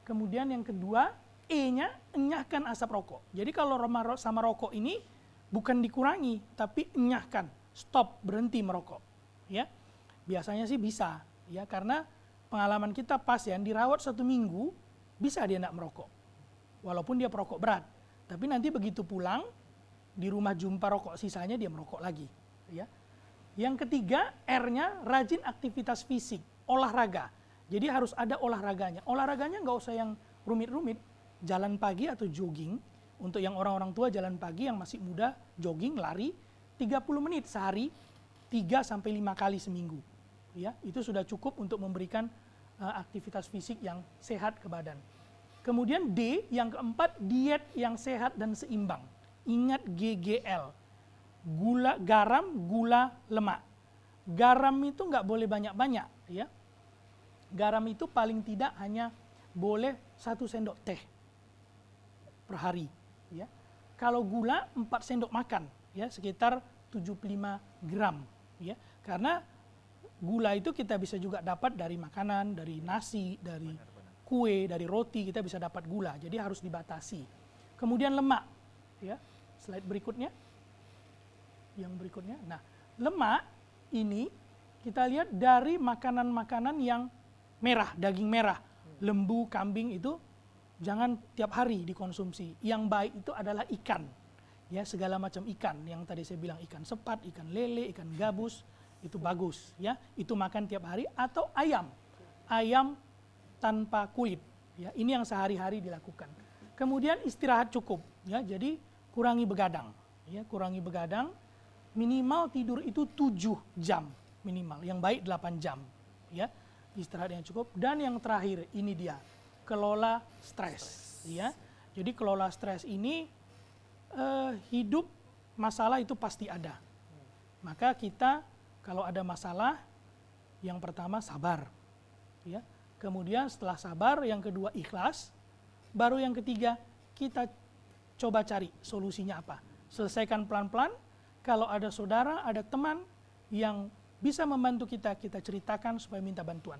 Kemudian yang kedua, E-nya enyahkan asap rokok. Jadi kalau sama rokok ini bukan dikurangi, tapi enyahkan, stop, berhenti merokok. Ya, biasanya sih bisa, ya karena pengalaman kita pasien dirawat 1 minggu, bisa dia tidak merokok. Walaupun dia perokok berat. Tapi nanti begitu pulang, di rumah jumpa rokok sisanya dia merokok lagi. Ya. Yang ketiga, R-nya rajin aktivitas fisik, olahraga. Jadi harus ada olahraganya. Olahraganya nggak usah yang rumit-rumit, jalan pagi atau jogging. Untuk yang orang-orang tua jalan pagi yang masih muda, jogging, lari, 30 menit sehari, 3-5 kali seminggu. Ya, itu sudah cukup untuk memberikan aktivitas fisik yang sehat ke badan. Kemudian D, yang keempat, diet yang sehat dan seimbang. Ingat GGL, gula, garam, gula, lemak. Garam itu nggak boleh banyak-banyak, ya. Garam itu paling tidak hanya boleh 1 sendok teh per hari, ya. Kalau gula 4 sendok makan, ya, sekitar 75 gram, ya. Karena gula itu kita bisa juga dapat dari makanan, dari nasi, dari kue, dari roti, kita bisa dapat gula. Jadi harus dibatasi. Kemudian lemak, ya. Slide berikutnya. Yang berikutnya. Nah, lemak ini kita lihat dari makanan-makanan yang merah, daging merah, lembu, kambing itu jangan tiap hari dikonsumsi. Yang baik itu adalah ikan. Ya, segala macam ikan. Yang tadi saya bilang ikan sepat, ikan lele, ikan gabus, itu bagus, ya. Itu makan tiap hari. Atau ayam. Ayam tanpa kulit, ya. Ini yang sehari-hari dilakukan. Kemudian istirahat cukup, ya. Jadi kurangi begadang, ya. Kurangi begadang. Minimal tidur itu 7 jam minimal. Yang baik 8 jam, ya. Istirahat yang cukup. Dan yang terakhir ini dia, kelola stres, ya. Jadi kelola stres ini hidup masalah itu pasti ada. Maka kita kalau ada masalah, yang pertama sabar, ya. Kemudian setelah sabar, yang kedua ikhlas, baru yang ketiga kita coba cari solusinya apa. Selesaikan pelan-pelan. Kalau ada saudara, ada teman yang bisa membantu kita, kita ceritakan supaya minta bantuan.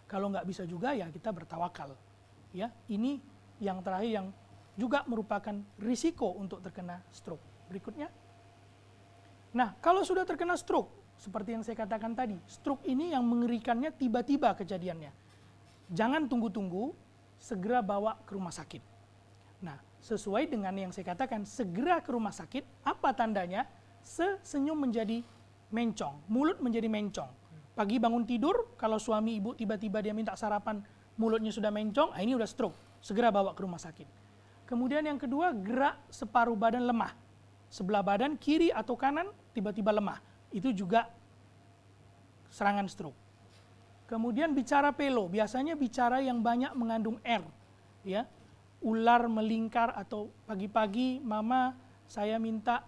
Kalau nggak bisa juga ya kita bertawakal. Ya, ini yang terakhir yang juga merupakan risiko untuk terkena stroke. Berikutnya. Nah, kalau sudah terkena stroke, seperti yang saya katakan tadi, stroke ini yang mengerikannya tiba-tiba kejadiannya. Jangan tunggu-tunggu, segera bawa ke rumah sakit. Nah, sesuai dengan yang saya katakan, segera ke rumah sakit, apa tandanya? Senyum menjadi mencong, mulut menjadi mencong. Pagi bangun tidur, kalau suami ibu tiba-tiba dia minta sarapan, mulutnya sudah mencong, ini udah stroke, segera bawa ke rumah sakit. Kemudian yang kedua, gerak separuh badan lemah. Sebelah badan kiri atau kanan tiba-tiba lemah. itu juga serangan stroke. Kemudian bicara pelo, biasanya bicara yang banyak mengandung R, ya. Ular melingkar atau pagi-pagi mama saya minta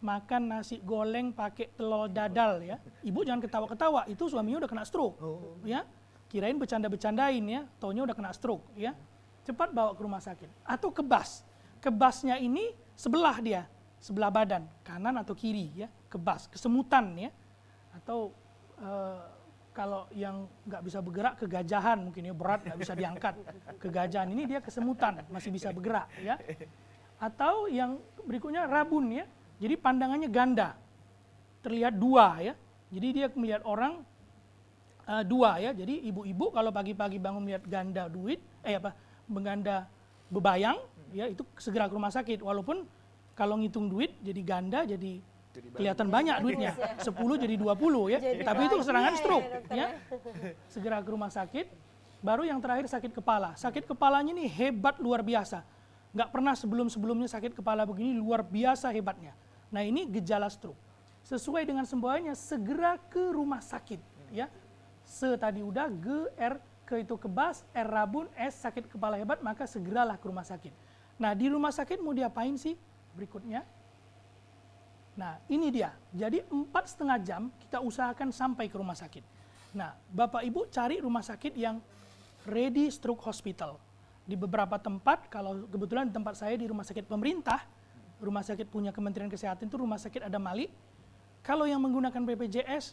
makan nasi goreng pakai telur dadar, ya. Ibu jangan ketawa-ketawa, itu suaminya udah kena stroke, ya. Kirain bercanda-bercandain, ya, taunya udah kena stroke, ya. Cepat bawa ke rumah sakit. Atau kebas. Kebasnya ini sebelah dia, sebelah badan, kanan atau kiri, ya. Kebas, kesemutan, ya. Atau kalau yang nggak bisa bergerak, kegajahan mungkin ya, berat nggak bisa diangkat. Kegajahan ini dia kesemutan, masih bisa bergerak, ya. Atau yang berikutnya rabun, ya. Jadi pandangannya ganda, terlihat dua, ya. Jadi dia melihat orang dua, ya. Jadi ibu-ibu kalau pagi-pagi bangun melihat ganda duit, mengganda bebayang, ya, itu segera ke rumah sakit. Walaupun kalau ngitung duit jadi ganda, jadi kelihatan banyak duitnya, 10 jadi 20, ya. Tapi itu serangan stroke, ya. Segera ke rumah sakit. Baru yang terakhir sakit kepala. Sakit kepalanya ini hebat luar biasa. Nggak pernah sebelum-sebelumnya sakit kepala begini, luar biasa hebatnya. Nah, ini gejala stroke. Sesuai dengan semboyannya, segera ke rumah sakit, ya. Se tadi udah, G, R, ke itu kebas, R rabun, S sakit kepala hebat, maka segeralah ke rumah sakit. Nah, di rumah sakit mau diapain sih? Berikutnya. Nah, ini dia. Jadi 4,5 jam kita usahakan sampai ke rumah sakit. Nah, Bapak Ibu cari rumah sakit yang ready stroke hospital. Di beberapa tempat, kalau kebetulan di tempat saya di rumah sakit pemerintah, rumah sakit punya Kementerian Kesehatan itu rumah sakit ada Malik. Kalau yang menggunakan BPJS,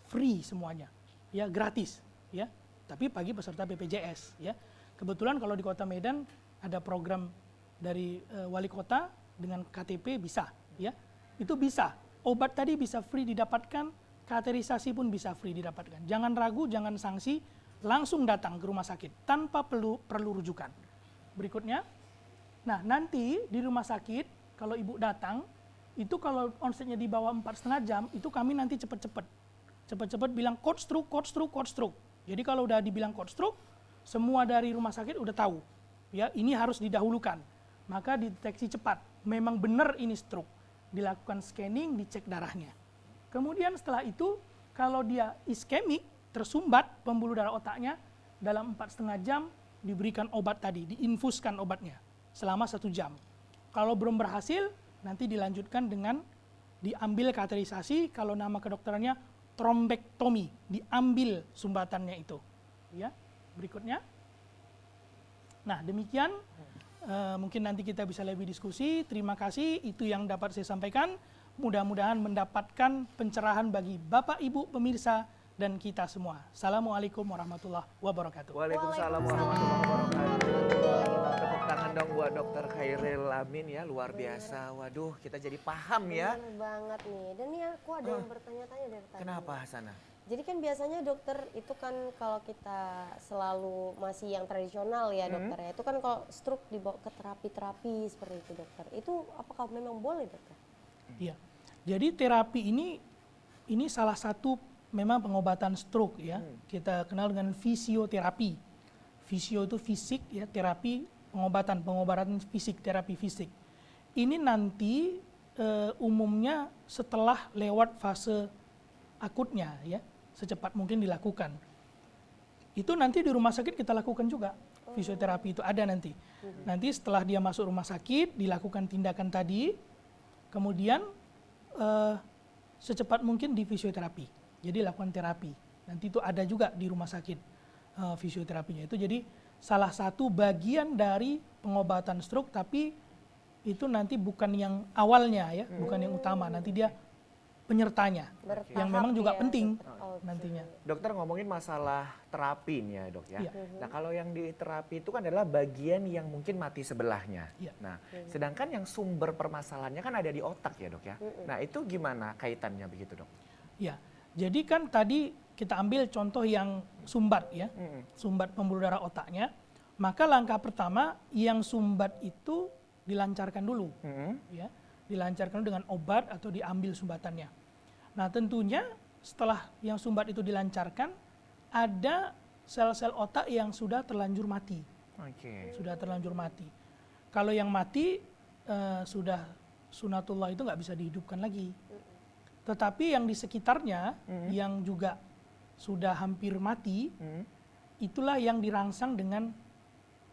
free semuanya. Ya, gratis, ya. Tapi bagi peserta BPJS, ya. Kebetulan kalau di Kota Medan ada program dari wali kota dengan KTP bisa, ya. Itu bisa. Obat tadi bisa free didapatkan, kateterisasi pun bisa free didapatkan. Jangan ragu, jangan sanksi, langsung datang ke rumah sakit tanpa perlu rujukan. Berikutnya, nah nanti di rumah sakit kalau ibu datang, itu kalau onsetnya di bawah 4,5 jam, itu kami nanti cepet-cepet bilang code stroke, code stroke, code stroke. Jadi kalau udah dibilang code stroke, semua dari rumah sakit udah tahu, ya ini harus didahulukan. Maka dideteksi cepat, memang benar ini stroke. Dilakukan scanning, dicek darahnya. Kemudian setelah itu, kalau dia iskemik, tersumbat pembuluh darah otaknya, dalam 4,5 jam diberikan obat tadi, diinfuskan obatnya selama 1 jam. Kalau belum berhasil, nanti dilanjutkan dengan diambil kateterisasi, kalau nama kedokterannya trombektomi, diambil sumbatannya itu. Ya, berikutnya. Nah, demikian. Mungkin nanti kita bisa lebih diskusi. Terima kasih, itu yang dapat saya sampaikan. Mudah-mudahan mendapatkan pencerahan bagi Bapak, Ibu, pemirsa, dan kita semua. Assalamualaikum warahmatullahi wabarakatuh. Waalaikumsalam warahmatullahi wabarakatuh. Tepuk tangan dong buat Dr. Khairil Amin, ya, luar biasa. Waduh, kita jadi paham, ya. Bener banget nih. Dan nih aku ada yang bertanya-tanya dari tadi. Kenapa, Hasanah? Jadi kan biasanya dokter itu kan kalau kita selalu masih yang tradisional ya dokter ya, itu kan kalau stroke dibawa ke terapi-terapi seperti itu dokter. Itu apakah memang boleh dokter? Iya. Jadi terapi ini salah satu memang pengobatan stroke, ya. Kita kenal dengan fisioterapi. Fisio itu fisik, ya, terapi pengobatan fisik, terapi fisik. Ini nanti umumnya setelah lewat fase akutnya, ya. Secepat mungkin dilakukan. Itu nanti di rumah sakit kita lakukan juga. Fisioterapi itu ada nanti. Nanti setelah dia masuk rumah sakit, dilakukan tindakan tadi, kemudian secepat mungkin di fisioterapi. Jadi lakukan terapi. Nanti itu ada juga di rumah sakit fisioterapinya. Itu jadi salah satu bagian dari pengobatan stroke, tapi itu nanti bukan yang awalnya, ya, bukan yang utama. Nanti dia penyertanya, Bertahap yang memang juga ya, penting dokter. nantinya. Dokter ngomongin masalah terapi nih ya, Dok, ya. Iya. Nah, kalau yang di terapi itu kan adalah bagian yang mungkin mati sebelahnya. Iya. Nah, sedangkan yang sumber permasalahannya kan ada di otak ya, Dok, ya. Nah, itu gimana kaitannya begitu, Dok? Ya, jadi kan tadi kita ambil contoh yang sumbat, ya, sumbat pembuluh darah otaknya. Maka langkah pertama yang sumbat itu dilancarkan dulu, ya, dilancarkan dengan obat atau diambil sumbatannya. Nah, tentunya setelah yang sumbat itu dilancarkan, ada sel-sel otak yang sudah terlanjur mati. Oke. Sudah terlanjur mati. Kalau yang mati sudah sunatullah itu nggak bisa dihidupkan lagi. Tetapi yang di sekitarnya yang juga sudah hampir mati, itulah yang dirangsang dengan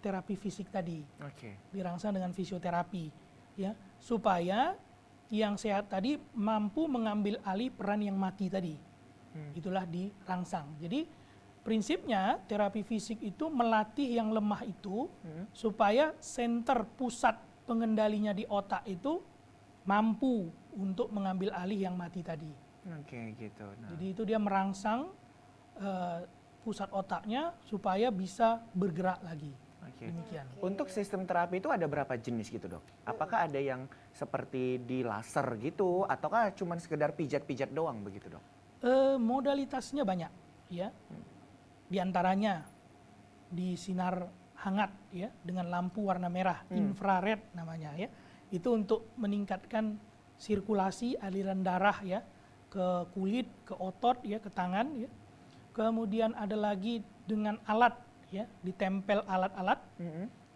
terapi fisik tadi. Oke. Dirangsang dengan fisioterapi, ya, supaya yang sehat tadi mampu mengambil alih peran yang mati tadi. Itulah dirangsang. Jadi prinsipnya terapi fisik itu melatih yang lemah itu supaya senter pusat pengendalinya di otak itu mampu untuk mengambil alih yang mati tadi. Oke, gitu. Nah. Jadi itu dia merangsang pusat otaknya supaya bisa bergerak lagi. Oke. Demikian. Untuk sistem terapi itu ada berapa jenis gitu, Dok? Apakah ada yang seperti di laser gitu, ataukah cuma sekedar pijat-pijat doang begitu, Dok? Modalitasnya banyak, ya. Di antaranya di sinar hangat, ya, dengan lampu warna merah, infrared namanya, ya. Itu untuk meningkatkan sirkulasi aliran darah, ya, ke kulit, ke otot, ya, ke tangan, ya. Kemudian ada lagi dengan alat, ya, ditempel alat-alat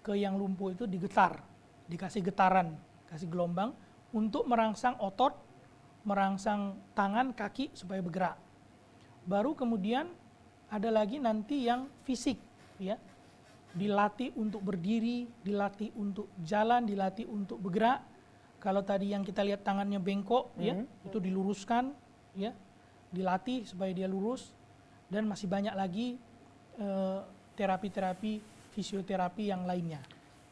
ke yang lumpuh itu digetar, dikasih getaran, kasih gelombang untuk merangsang otot, merangsang tangan, kaki supaya bergerak. Baru kemudian ada lagi nanti yang fisik, ya, dilatih untuk berdiri, dilatih untuk jalan, dilatih untuk bergerak. Kalau tadi yang kita lihat tangannya bengkok, ya, itu diluruskan, ya, dilatih supaya dia lurus. Dan masih banyak lagi terapi-terapi fisioterapi yang lainnya.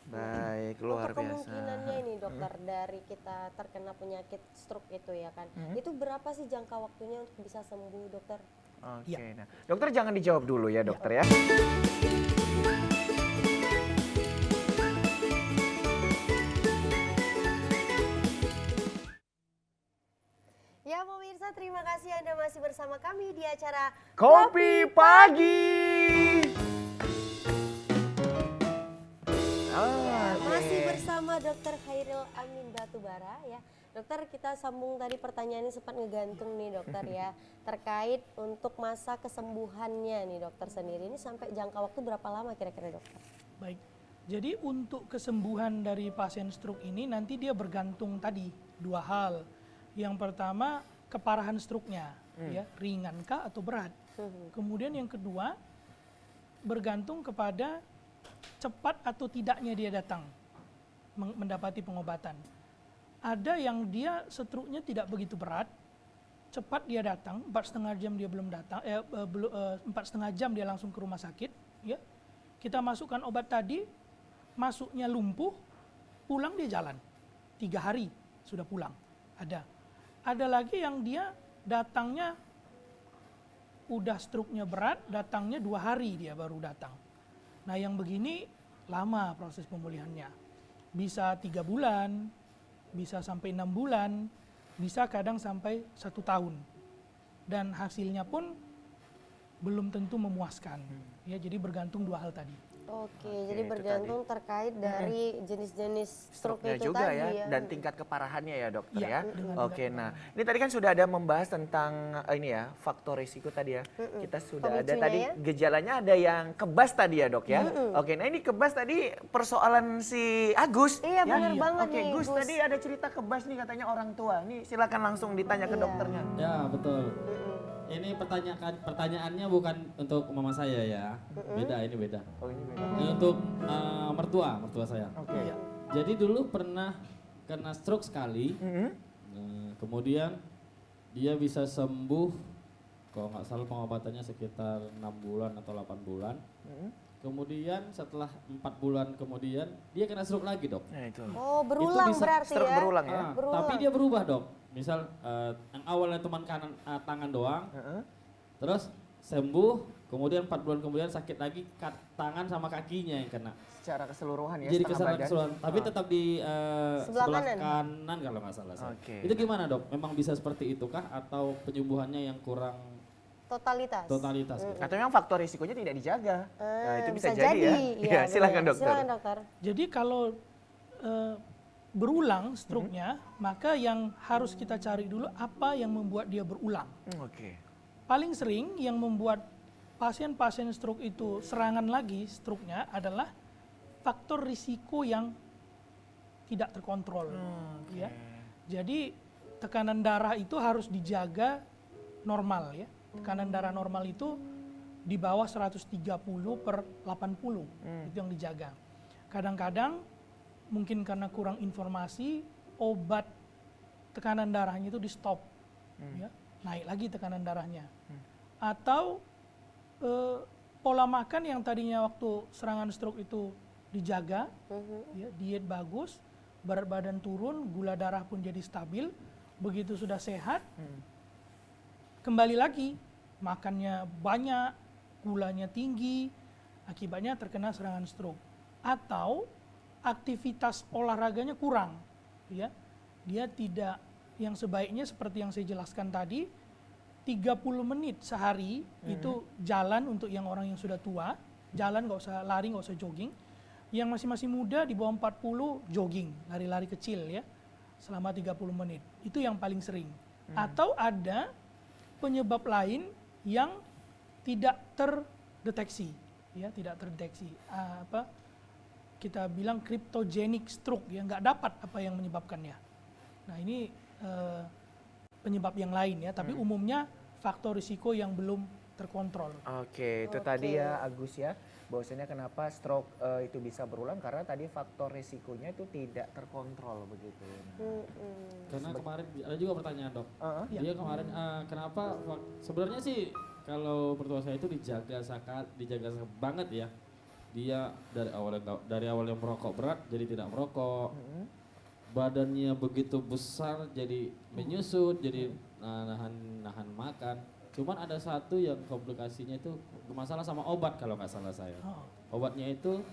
Baik, luar Untuk biasa. kemungkinannya ini dokter dari kita terkena penyakit stroke itu ya kan, itu berapa sih jangka waktunya untuk bisa sembuh dokter? Oke, Ya. nah dokter jangan dijawab dulu ya dokter ya. Ya pemirsa, terima kasih Anda masih bersama kami di acara Kopi Pagi. Masih bersama Dr. Khairil Amin Batubara ya. Dokter, kita sambung tadi pertanyaannya sempat ngegantung nih dokter ya. Terkait untuk masa kesembuhannya nih dokter sendiri, ini sampai jangka waktu berapa lama kira-kira dokter? Baik. Jadi untuk kesembuhan dari pasien stroke ini nanti dia bergantung tadi dua hal. Yang pertama keparahan stroke-nya, ya, ringankah atau berat. Kemudian yang kedua bergantung kepada cepat atau tidaknya dia datang mendapati pengobatan. Ada yang dia stroke-nya tidak begitu berat, cepat dia datang, 4,5 jam dia belum datang, 4,5 jam dia langsung ke rumah sakit, ya. Kita masukkan obat tadi, masuknya lumpuh, pulang dia jalan, 3 hari sudah pulang. Ada lagi yang dia datangnya udah stroke-nya berat, datangnya 2 hari dia baru datang. Nah yang begini lama proses pemulihannya. Bisa 3 bulan, bisa sampai 6 bulan, bisa kadang sampai 1 tahun. Dan hasilnya pun belum tentu memuaskan. Ya, jadi bergantung 2 hal tadi. Oke, Oke, jadi itu bergantung terkait dari jenis-jenis stroke Stroke-nya itu juga tadi ya, ya. dan tingkat keparahannya ya dokter Iya, ya. dengan Oke, tingkat nah ini tadi kan sudah ada membahas tentang ini ya faktor risiko tadi ya. Kita sudah ada Pemicunya tadi ya. gejalanya ada yang kebas tadi ya dok ya. Oke, nah ini kebas tadi persoalan si Agus. Iya, ya. benar banget Oke, nih, Gus Gus. tadi ada cerita kebas nih katanya orang tua. Ini silakan langsung ditanya ke Iya. dokternya. Ya betul. Ini pertanyaannya bukan untuk mama saya ya, beda ini beda. Oh ini beda. Ini untuk mertua saya. Oke. Jadi dulu pernah kena stroke sekali, kemudian dia bisa sembuh, kalau nggak salah pengobatannya sekitar 6 bulan atau 8 bulan. Kemudian setelah 4 bulan kemudian dia kena stroke lagi dok. Nah itu. Oh, berulang bisa berarti Stroke ya. berulang ya. Berulang. Tapi dia berubah dok. Misal yang awalnya cuma tangan doang, terus sembuh, kemudian 4 bulan kemudian sakit lagi tangan sama kakinya yang kena. Secara keseluruhan ya. Jadi setengah kesalahan badan. keseluruhan, tapi tetap di sebelah kanan. kanan kalau nggak salah. saya. Oke. Itu gimana dok? Memang bisa seperti itu kah atau penyembuhannya yang kurang Totalitas. gitu? Atau memang faktor risikonya tidak dijaga. Nah itu bisa, bisa jadi ya. Iya, Ya, silakan benar. dokter. Silakan dokter. Jadi kalau berulang stroke-nya, maka yang harus kita cari dulu apa yang membuat dia berulang. Oke. Paling sering yang membuat pasien-pasien stroke itu serangan lagi stroke-nya adalah faktor risiko yang tidak terkontrol. Ya. Jadi tekanan darah itu harus dijaga normal ya. Tekanan darah normal itu di bawah 130/80, itu yang dijaga. Kadang-kadang mungkin karena kurang informasi, obat tekanan darahnya itu di stop, ya, naik lagi tekanan darahnya. Atau pola makan yang tadinya waktu serangan stroke itu dijaga, ya, diet bagus, berat badan turun, gula darah pun jadi stabil, begitu sudah sehat, kembali lagi makannya banyak, gulanya tinggi, akibatnya terkena serangan stroke. Atau aktivitas olahraganya kurang, ya, dia tidak, yang sebaiknya seperti yang saya jelaskan tadi, 30 menit sehari itu jalan untuk yang orang yang sudah tua, jalan, nggak usah lari, nggak usah jogging. Yang masih muda di bawah 40 jogging, lari-lari kecil ya, selama 30 menit. Itu yang paling sering. Atau ada penyebab lain yang tidak terdeteksi, ya, tidak terdeteksi. Kita bilang cryptogenic stroke, ya, nggak dapat apa yang menyebabkannya. Nah ini penyebab yang lain ya, tapi umumnya faktor risiko yang belum terkontrol. Oke, itu tadi ya Agus ya, bahwasanya kenapa stroke itu bisa berulang karena tadi faktor risikonya itu tidak terkontrol begitu. Karena kemarin ada juga pertanyaan dok, Iya. dia kemarin kenapa sebenarnya sih kalau mertua saya itu dijaga banget ya. Dia dari awal yang merokok berat jadi tidak merokok, badannya begitu besar jadi menyusut, jadi nahan makan. Cuman ada satu yang komplikasinya itu masalah sama obat kalau nggak salah saya. Obatnya itu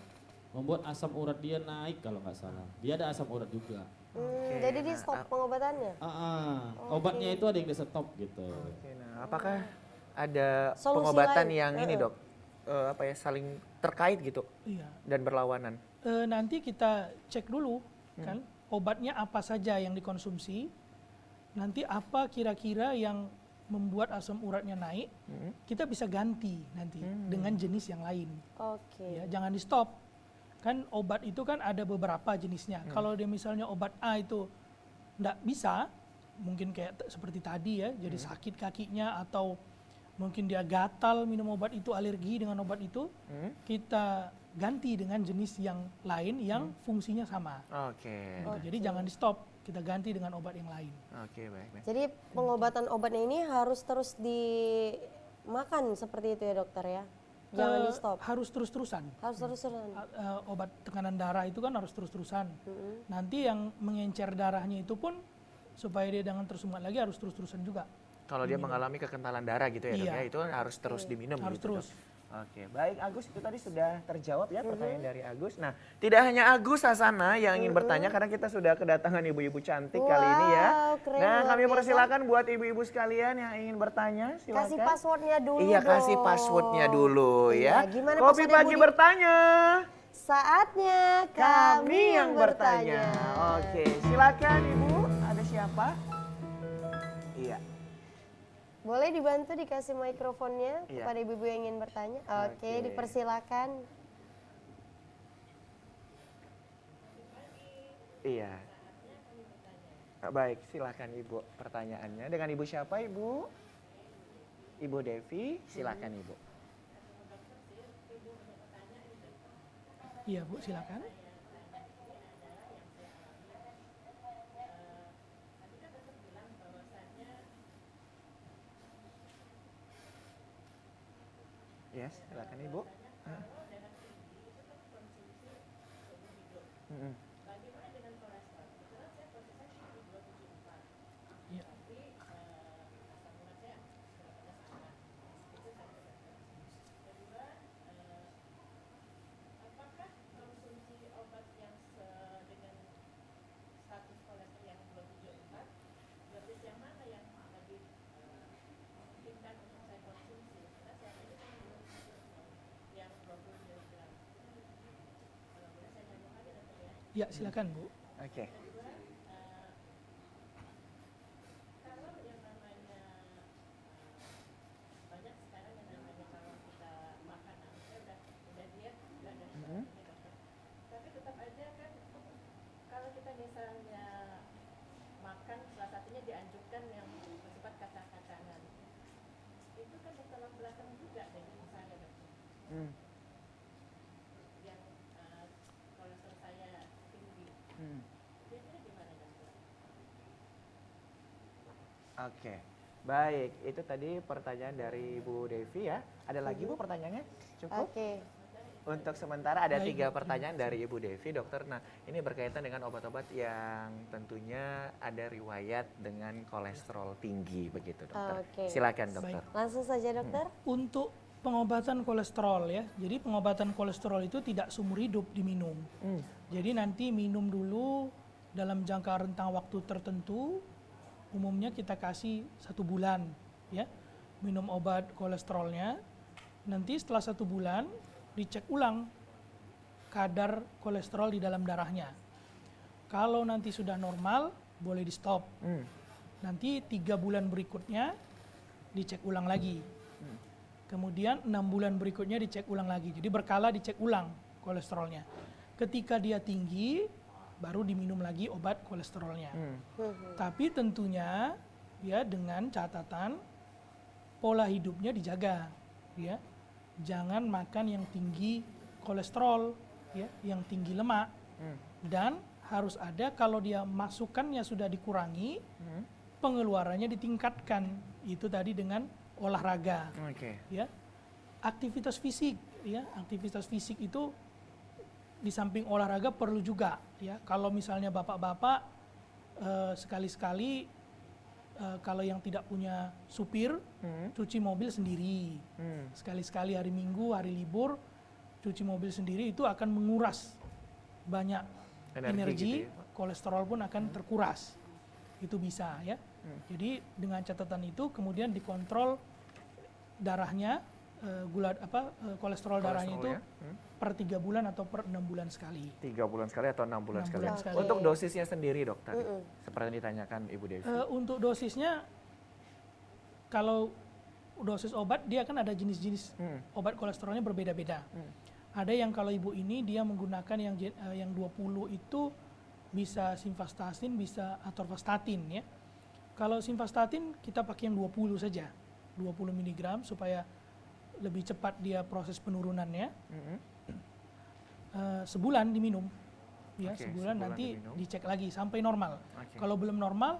membuat asam urat dia naik kalau nggak salah. Dia ada asam urat juga. Jadi di stop pengobatannya? Obatnya itu ada yang di stop gitu. Oke, nah apakah ada Solusi pengobatan lain? yang ini dok, saling terkait gitu Iya. dan berlawanan? Nanti kita cek dulu kan obatnya apa saja yang dikonsumsi, nanti apa kira-kira yang membuat asam uratnya naik, kita bisa ganti nanti dengan jenis yang lain. Oke. Ya, jangan di stop. Kan obat itu kan ada beberapa jenisnya. Kalau dia misalnya obat A itu enggak bisa, mungkin kayak seperti tadi ya, jadi sakit kakinya atau mungkin dia gatal minum obat itu, alergi dengan obat itu, kita ganti dengan jenis yang lain yang fungsinya sama. Oke, Gitu. Jadi jangan di stop, kita ganti dengan obat yang lain. oke baik. Jadi pengobatan obatnya ini harus terus dimakan seperti itu ya dokter ya? Jangan di stop? Harus terus-terusan. Harus terus-terusan? Obat tekanan darah itu kan harus terus-terusan. Nanti yang mengencer darahnya itu pun supaya dia jangan tersumbat lagi harus terus-terusan juga. Kalau dia mengalami kekentalan darah gitu ya dok Iya. ya, itu harus terus diminum Harus gitu terus. dok. Oke, baik Agus, itu tadi sudah terjawab ya pertanyaan dari Agus. Nah, tidak hanya Agus Hasana yang ingin bertanya karena kita sudah kedatangan ibu-ibu cantik kali ini ya. keren, Nah, luar kami biasa. persilakan buat ibu-ibu sekalian yang ingin bertanya, silakan. Kasih passwordnya dulu Iya, dong. kasih passwordnya dulu Iya, ya. gimana Kopi passwordnya, pagi Budi? bertanya. Saatnya Kami yang bertanya. Oke, silakan Ibu. Ada siapa? Iya. Boleh dibantu dikasih mikrofonnya Iya. kepada ibu-ibu yang ingin bertanya? Oke, Oke. dipersilakan. Iya. Baik, silakan Ibu pertanyaannya. Dengan Ibu siapa Ibu? Ibu Devi, silakan Ibu. Iya Bu, silakan. Yes, silakan Ibu. Iya. Ya, silakan Bu. Oke. Tapi tetap aja kan kalau kita misalnya makan salah satunya Hmm. Hmm. Oke, baik. Itu tadi pertanyaan dari Bu Devi ya. Ada lagi Bu pertanyaannya? Cukup? Oke. Untuk sementara ada Baik, 3 Dok. pertanyaan dari Ibu Devi, dokter. Nah, ini berkaitan dengan obat-obat yang tentunya ada riwayat dengan kolesterol tinggi begitu, dokter. Oke. Silakan, dokter. Langsung saja dokter. Untuk pengobatan kolesterol ya, jadi pengobatan kolesterol itu tidak seumur hidup diminum. Jadi nanti minum dulu dalam jangka rentang waktu tertentu, umumnya kita kasih 1 bulan ya, minum obat kolesterolnya. Nanti setelah 1 bulan dicek ulang kadar kolesterol di dalam darahnya. Kalau nanti sudah normal, boleh di stop. Nanti 3 bulan berikutnya dicek ulang lagi. Kemudian 6 bulan berikutnya dicek ulang lagi. Jadi berkala dicek ulang kolesterolnya. Ketika dia tinggi, baru diminum lagi obat kolesterolnya. Tapi tentunya ya dengan catatan pola hidupnya dijaga, ya. Jangan makan yang tinggi kolesterol, ya, yang tinggi lemak. Dan harus ada kalau dia masukannya sudah dikurangi, pengeluarannya ditingkatkan. Itu tadi dengan olahraga. Oke. Ya, aktivitas fisik, ya, aktivitas fisik itu di samping olahraga perlu juga, ya. Kalau misalnya bapak-bapak sekali-sekali kalau yang tidak punya supir, cuci mobil sendiri. Sekali-sekali hari Minggu, hari libur, cuci mobil sendiri itu akan menguras banyak energi, gitu ya, Pak. kolesterol pun akan terkuras. Itu bisa, ya. Jadi dengan catatan itu kemudian dikontrol darahnya, kolesterol darahnya itu Kolesterolnya, per 3 bulan atau per 6 bulan sekali. 3 bulan sekali atau 6 bulan 6 sekali. bulan sekali. Untuk dosisnya sendiri, dok, tadi seperti yang ditanyakan Ibu Devi. Untuk dosisnya, kalau dosis obat dia kan ada jenis-jenis obat kolesterolnya berbeda-beda. Ada yang kalau ibu ini dia menggunakan yang 20 itu bisa simvastatin, bisa atorvastatin, ya. Kalau simvastatin kita pakai yang 20 saja, 20 mg supaya lebih cepat dia proses penurunannya. Sebulan diminum, ya. Oke, sebulan sebulan nanti diminum. dicek lagi sampai normal. Oke. Kalau belum normal,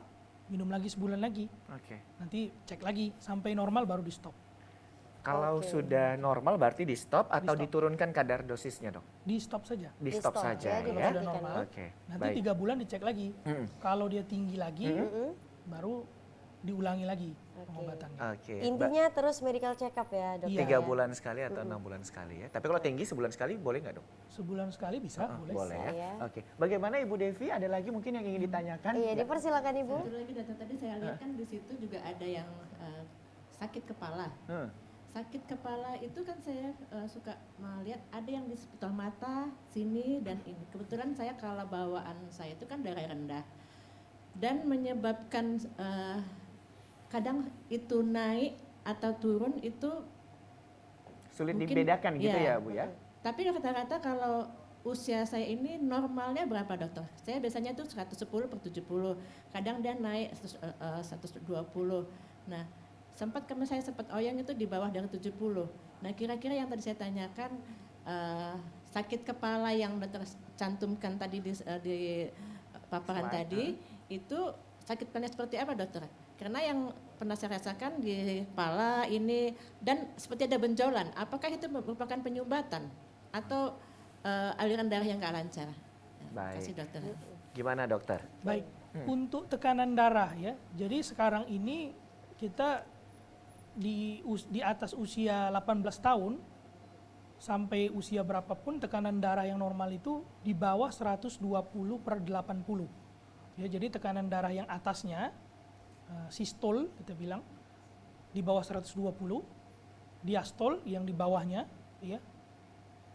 minum lagi sebulan lagi. Oke. Nanti cek lagi sampai normal baru di stop. Kalau Oke. sudah normal berarti di stop atau Di stop. diturunkan kadar dosisnya, dok? Di stop saja. Di stop stop, saja ya, ya. Kalau sudah Diperhatikan, normal. Oke. Nanti Baik. 3 bulan dicek lagi. Kalau dia tinggi lagi, baru diulangi lagi pengobatannya. Oke. Intinya terus medical check up ya dokter. Iya. 3 bulan sekali atau 6 bulan sekali ya. Tapi kalau tinggi sebulan sekali boleh nggak, dok? Sebulan sekali bisa, boleh. Boleh Bisa, ya. ya. Oke. Bagaimana Ibu Devi? Ada lagi mungkin yang ingin ditanyakan? Iya, dipersilakan Ibu. Satu lagi data tadi saya lihat kan di situ juga ada yang sakit kepala. Sakit kepala itu kan saya suka melihat ada yang di sekitar mata sini dan ini. Kebetulan saya kalau bawaan saya itu kan darah rendah dan menyebabkan kadang itu naik atau turun itu Sulit mungkin- dibedakan gitu ya, iya. Bu ya? Tapi rata-rata kalau usia saya ini normalnya berapa dokter? Saya biasanya tuh 110 per 70, kadang dia naik 120. Nah, saya sempat oyang itu di bawah dari 70. Nah, kira-kira yang tadi saya tanyakan sakit kepala yang dokter cantumkan tadi di paparan Slide, tadi itu sakit kepala seperti apa dokter? Karena yang pernah saya rasakan di kepala ini dan seperti ada benjolan, apakah itu merupakan penyumbatan atau aliran darah yang nggak lancar? Baik. Kasih dokter. Gimana, dokter? Baik, untuk tekanan darah ya. Jadi sekarang ini kita di atas usia 18 tahun sampai usia berapapun tekanan darah yang normal itu di bawah 120 per 80. Ya, jadi tekanan darah yang atasnya sistol kita bilang di bawah 120, diastol yang di bawahnya ya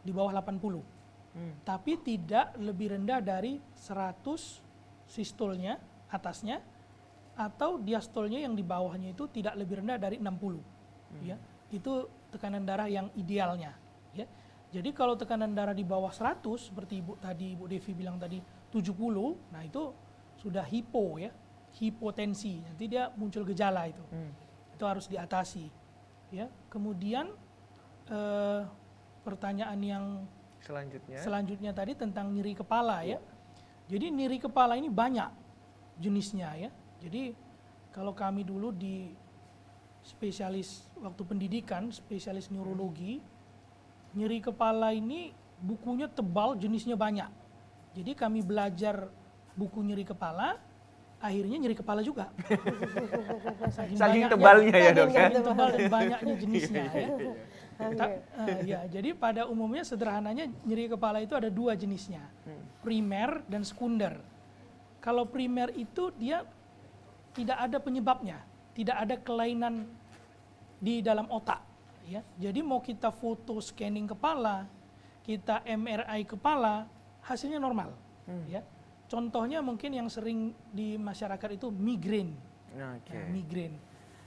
di bawah 80. Tapi tidak lebih rendah dari 100 sistolnya atasnya atau diastolnya yang di bawahnya itu tidak lebih rendah dari 60. Ya. Itu tekanan darah yang idealnya ya. Jadi kalau tekanan darah di bawah 100 seperti Ibu Devi bilang tadi 70, nah itu sudah hipo ya, hipotensi. Nanti dia muncul gejala itu. Itu harus diatasi. Ya, kemudian pertanyaan yang selanjutnya tadi tentang nyeri kepala ya. Jadi nyeri kepala ini banyak jenisnya ya. Jadi kalau kami dulu di spesialis waktu pendidikan, spesialis neurologi, nyeri kepala ini bukunya tebal, jenisnya banyak. Jadi kami belajar buku nyeri kepala, akhirnya nyeri kepala juga. Saking tebalnya ya dok ya. Saking tebal dan banyaknya jenisnya ya. Ya, jadi pada umumnya sederhananya nyeri kepala itu ada 2 jenisnya, primer dan sekunder. Kalau primer itu dia tidak ada penyebabnya, tidak ada kelainan di dalam otak. Ya. Jadi mau kita foto scanning kepala, kita MRI kepala, hasilnya normal. Ya. Contohnya mungkin yang sering di masyarakat itu migrain. Nah, migrain.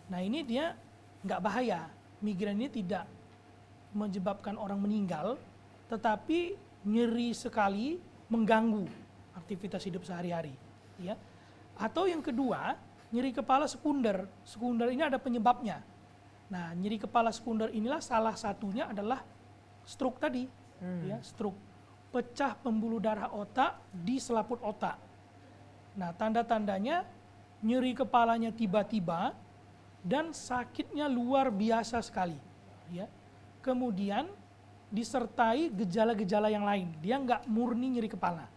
Nah ini dia nggak bahaya. Migrain ini tidak menyebabkan orang meninggal, tetapi nyeri sekali mengganggu aktivitas hidup sehari-hari. Ya. Atau yang kedua, nyeri kepala sekunder. Sekunder ini ada penyebabnya. Nah, nyeri kepala sekunder inilah salah satunya adalah stroke tadi. Ya, stroke. Pecah pembuluh darah otak di selaput otak. Nah, tanda-tandanya nyeri kepalanya tiba-tiba dan sakitnya luar biasa sekali. Ya. Kemudian disertai gejala-gejala yang lain. Dia nggak murni nyeri kepala.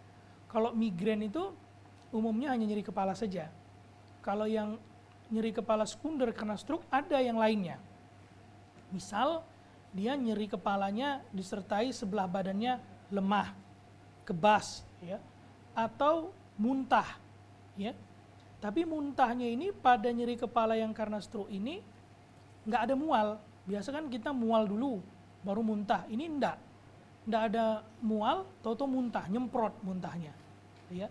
Kalau migrain itu umumnya hanya nyeri kepala saja. Kalau yang nyeri kepala sekunder karena stroke ada yang lainnya. Misal dia nyeri kepalanya disertai sebelah badannya lemah, kebas, ya, atau muntah, ya. Tapi muntahnya ini pada nyeri kepala yang karena stroke ini nggak ada mual. Biasa kan kita mual dulu, baru muntah. Ini enggak ada mual, tahu-tahu muntah, nyemprot muntahnya, ya.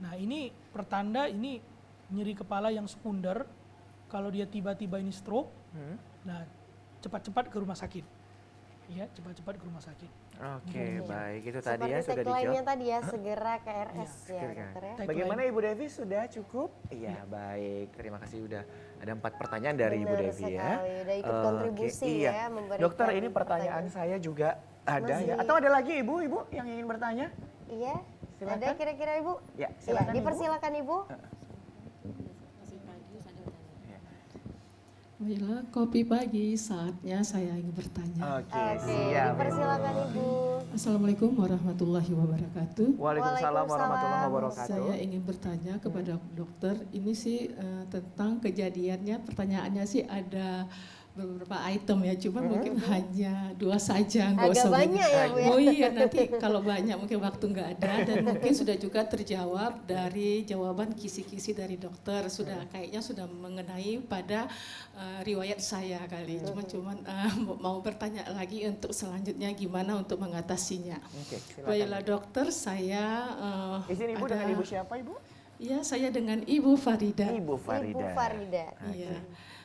Nah ini pertanda ini nyeri kepala yang sekunder. Kalau dia tiba-tiba ini stroke, nah cepat-cepat ke rumah sakit, ya, cepat-cepat ke rumah sakit. Oke, baik, itu tadi ya Seperti sudah tagline-nya dijawab. tadi ya, segera ke RS ya Segera. dokter ya. Bagaimana Ibu Devi, sudah cukup? Iya, baik. Terima kasih, udah ada 4 pertanyaan dari Ibu Benar Devi ya. sekali, udah ikut kontribusi iya. ya, memberikan Dokter, ini pertanyaan saya juga ada ya. Atau ada lagi Ibu yang ingin bertanya? Iya, Silakan. ada kira-kira Ibu? Ya, Ya, silakan Ibu. dipersilakan Ibu. Bila kopi pagi, saatnya saya ingin bertanya. Oke, Oke, siap. dipersilakan Ibu. Assalamualaikum warahmatullahi wabarakatuh. Waalaikumsalam warahmatullahi wabarakatuh. Saya ingin bertanya kepada dokter, ini sih tentang kejadiannya, pertanyaannya sih ada beberapa item ya, cuma mungkin hanya 2 saja. Nggak Agak usah banyak ya Bu ya. Oh iya, nanti kalau banyak mungkin waktu nggak ada, dan mungkin sudah juga terjawab dari jawaban kisi-kisi dari dokter, sudah kayaknya sudah mengenai pada riwayat saya kali. Cuman mau bertanya lagi untuk selanjutnya gimana untuk mengatasinya. Oke, silakan. Baiklah dokter, saya Izin Ibu dengan Ibu siapa Ibu? Iya, saya dengan Ibu Farida. Ibu Farida. Ibu Farida. Iya.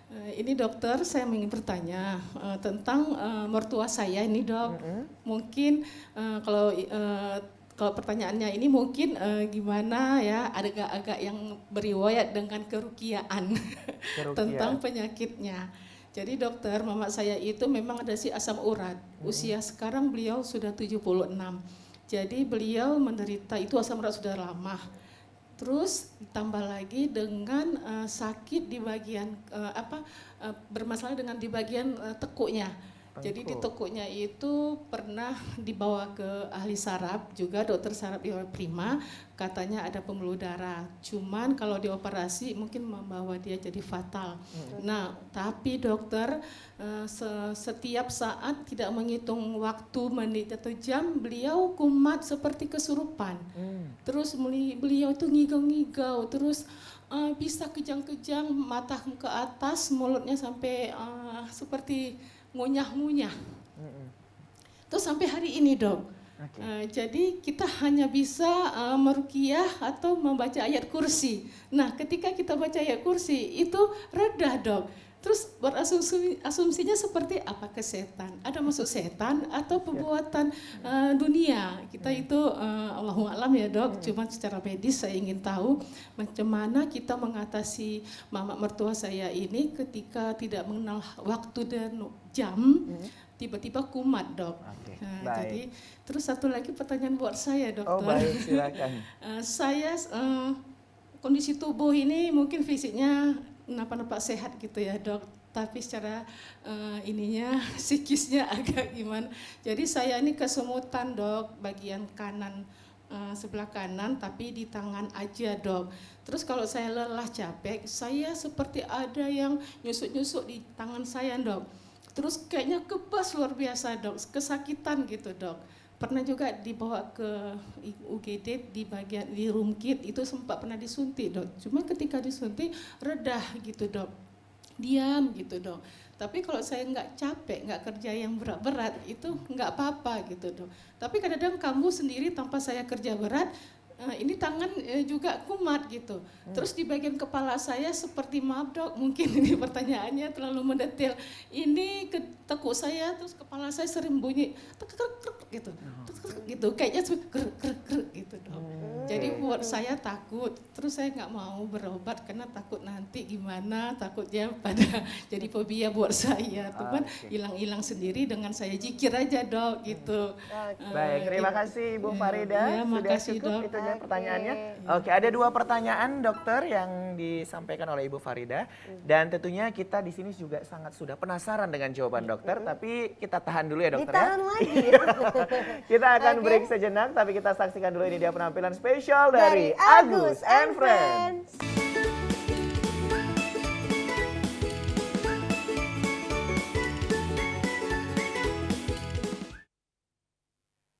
Ini dokter, saya ingin bertanya tentang mertua saya ini dok. Mungkin kalau pertanyaannya ini mungkin gimana ya, agak-agak yang beriwayat dengan kerukiaan tentang penyakitnya. Jadi dokter, mama saya itu memang ada si asam urat. Usia sekarang beliau sudah 76. Jadi beliau menderita itu asam urat sudah lama. Terus ditambah lagi dengan sakit di bagian bermasalah dengan di bagian tekuknya. Jadi di tekuknya itu pernah dibawa ke ahli saraf, juga dokter saraf di Prima, katanya ada pembuluh darah. Cuman kalau dioperasi mungkin membawa dia jadi fatal. Nah, tapi dokter setiap saat tidak menghitung waktu, menit atau jam, beliau kumat seperti kesurupan. Terus beliau itu ngigau-ngigau, terus bisa kejang-kejang, mata ke atas, mulutnya sampai seperti ngunyah-ngunyah. Terus sampai hari ini dok. Jadi kita hanya bisa meruqyah atau membaca ayat kursi. Nah ketika kita baca ayat kursi itu reda dok. Terus asumsinya seperti apakah setan? Ada masuk setan atau perbuatan dunia? Kita itu Allahu a'lam ya dok. Cuma secara medis saya ingin tahu macam mana kita mengatasi mama mertua saya ini ketika tidak mengenal waktu dan jam, tiba-tiba kumat dok. Oke, Nah, baik. jadi terus satu lagi pertanyaan buat saya dokter. Oh baik, silakan. Saya kondisi tubuh ini mungkin fisiknya nampak sehat gitu ya dok, tapi secara psikisnya agak gimana. Jadi saya ini kesemutan dok, bagian kanan sebelah kanan, tapi di tangan aja dok. Terus kalau saya lelah capek, saya seperti ada yang nyusuk-nyusuk di tangan saya dok. Terus kayaknya kebas luar biasa dok, kesakitan gitu dok. Pernah juga dibawa ke UGD di bagian di room kit, itu sempat pernah disuntik dok. Cuma ketika disuntik redah gitu dok, diam gitu dok. Tapi kalau saya nggak capek, nggak kerja yang berat-berat itu nggak apa-apa gitu dok. Tapi kadang-kadang kambuh sendiri tanpa saya kerja berat, ini tangan juga kumat gitu. Terus di bagian kepala saya seperti, maaf dok, mungkin ini pertanyaannya terlalu mendetail. Ini tekuk saya, terus kepala saya sering bunyi gitu, gitu, kayaknya gitu dok. Jadi buat saya takut, terus saya nggak mau berobat karena takut nanti gimana, takutnya pada jadi fobia buat saya. Cuman hilang-hilang sendiri dengan saya zikir aja dok gitu. Baik, terima kasih Ibu Farida. Iya, Sudah makasih, cukup Dok. itu aja pertanyaannya. Oke, ada 2 pertanyaan dokter yang disampaikan oleh Ibu Farida. Dan tentunya kita di sini juga sangat sudah penasaran dengan jawaban dokter. Tapi kita tahan dulu ya dokter Ditahan ya. lagi. Kita akan break sejenak, tapi kita saksikan dulu ini dia penampilan spesial dari Agus and Friends.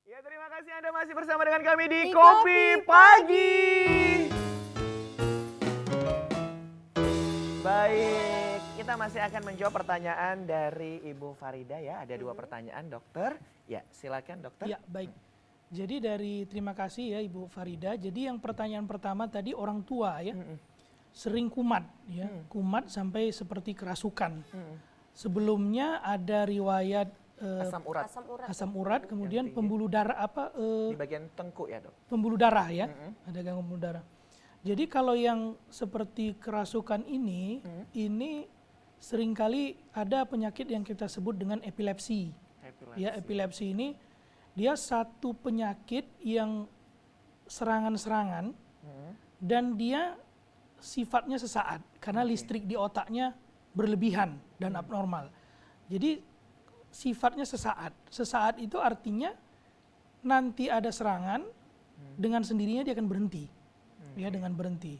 Ya, terima kasih Anda masih bersama dengan kami di Kopi Pagi. Baik, kita masih akan menjawab pertanyaan dari Ibu Farida ya. Ada 2 pertanyaan dokter. Ya, silakan dokter. Ya, baik. Jadi terima kasih ya Ibu Farida. Jadi yang pertanyaan pertama tadi orang tua ya. Sering kumat ya. Kumat sampai seperti kerasukan. Sebelumnya ada riwayat Asam urat asam urat, kemudian pembuluh darah di bagian tengkuk ya dok. pembuluh darah ya. Ada gangguan pembuluh darah. Jadi kalau yang seperti kerasukan ini seringkali ada penyakit yang kita sebut dengan epilepsi. Ya, epilepsi ini dia satu penyakit yang serangan-serangan dan dia sifatnya sesaat karena listrik di otaknya berlebihan dan abnormal. Jadi sifatnya sesaat. Sesaat itu artinya nanti ada serangan dengan sendirinya dia akan berhenti. Ya, dengan berhenti.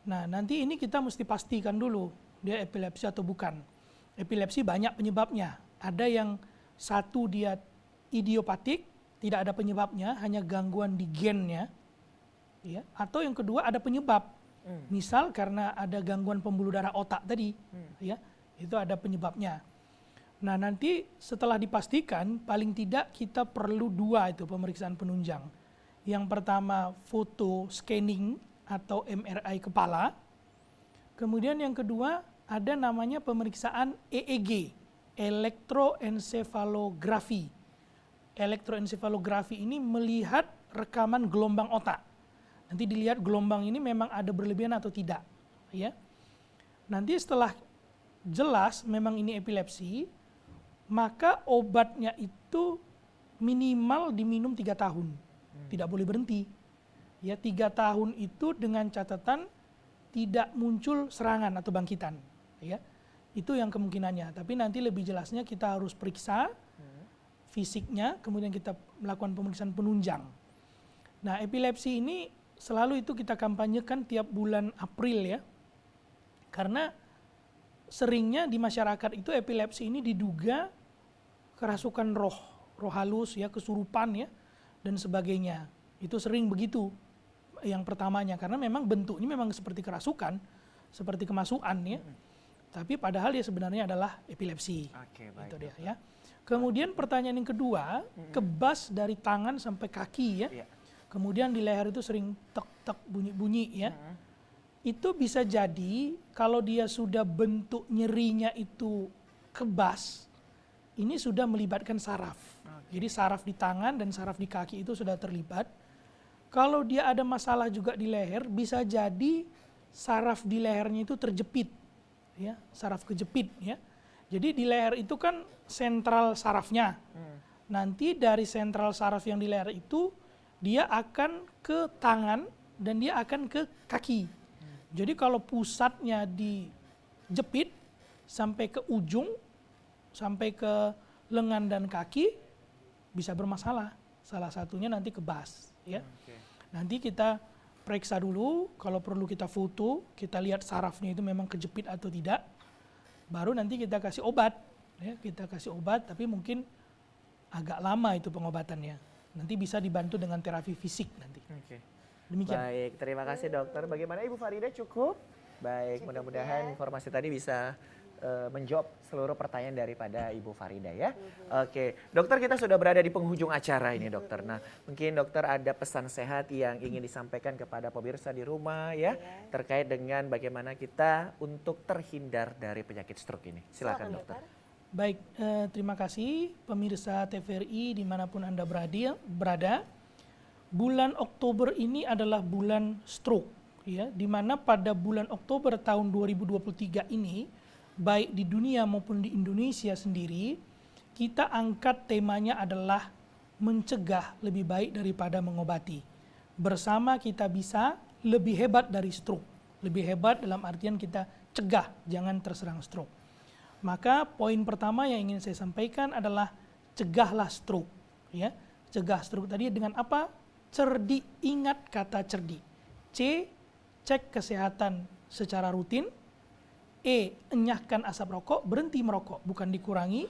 Nah, nanti ini kita mesti pastikan dulu dia epilepsi atau bukan. Epilepsi banyak penyebabnya. Ada yang satu dia idiopatik, tidak ada penyebabnya, hanya gangguan di gennya. Ya, atau yang kedua ada penyebab. Misal karena ada gangguan pembuluh darah otak tadi, ya. Itu ada penyebabnya. Nah, nanti setelah dipastikan paling tidak kita perlu 2 itu pemeriksaan penunjang. Yang pertama foto scanning atau MRI kepala. Kemudian yang kedua ada namanya pemeriksaan EEG, elektroensefalografi. Elektroensefalografi ini melihat rekaman gelombang otak. Nanti dilihat gelombang ini memang ada berlebihan atau tidak, ya. Nanti setelah jelas memang ini epilepsi, maka obatnya itu minimal diminum 3 tahun. Tidak boleh berhenti. Ya, 3 tahun itu dengan catatan tidak muncul serangan atau bangkitan. Ya, itu yang kemungkinannya. Tapi nanti lebih jelasnya kita harus periksa fisiknya, kemudian kita melakukan pemeriksaan penunjang. Nah, epilepsi ini selalu itu kita kampanyekan tiap bulan April ya. Karena seringnya di masyarakat itu epilepsi ini diduga kerasukan roh halus ya, kesurupan ya, dan sebagainya. Itu sering begitu yang pertamanya, karena memang bentuknya memang seperti kerasukan, seperti kemasukan ya. Tapi padahal dia sebenarnya adalah epilepsi. Oke, baik. Itu dia ya. Kemudian pertanyaan yang kedua, kebas dari tangan sampai kaki ya. Iya. Kemudian di leher itu sering tek-tek bunyi-bunyi ya. itu bisa jadi kalau dia sudah bentuk nyerinya itu kebas, ini sudah melibatkan saraf. Jadi saraf di tangan dan saraf di kaki itu sudah terlibat. Kalau dia ada masalah juga di leher, bisa jadi saraf di lehernya itu terjepit, ya, saraf kejepit, ya. Jadi di leher itu kan sentral sarafnya. Nanti dari sentral saraf yang di leher itu dia akan ke tangan dan dia akan ke kaki. Jadi kalau pusatnya dijepit sampai ke ujung, sampai ke lengan dan kaki, bisa bermasalah. Salah satunya nanti kebas, ya. Nanti kita periksa dulu, kalau perlu kita foto, kita lihat sarafnya itu memang kejepit atau tidak. Baru nanti kita kasih obat, ya. Kita kasih obat, tapi mungkin agak lama itu pengobatannya. Nanti bisa dibantu dengan terapi fisik nanti. Demikian. Baik, terima kasih dokter. Bagaimana Ibu Farida, cukup? Baik, mudah-mudahan informasi tadi bisa menjawab seluruh pertanyaan daripada Ibu Farida ya. Oke, dokter, kita sudah berada di penghujung acara ini dokter. Nah, mungkin dokter ada pesan sehat yang ingin disampaikan kepada pemirsa di rumah ya, terkait dengan bagaimana kita untuk terhindar dari penyakit stroke ini. Silakan dokter. Baik, terima kasih pemirsa TVRI dimanapun Anda berada. Bulan Oktober ini adalah bulan stroke, ya, di mana pada bulan Oktober tahun 2023 ini, baik di dunia maupun di Indonesia sendiri, kita angkat temanya adalah mencegah lebih baik daripada mengobati. Bersama kita bisa lebih hebat dari stroke. Lebih hebat dalam artian kita cegah, jangan terserang stroke. Maka poin pertama yang ingin saya sampaikan adalah cegahlah stroke. Ya. Cegah stroke tadi dengan apa? Cerdik, ingat kata cerdik. C, cek kesehatan secara rutin. E, enyahkan asap rokok, berhenti merokok, bukan dikurangi.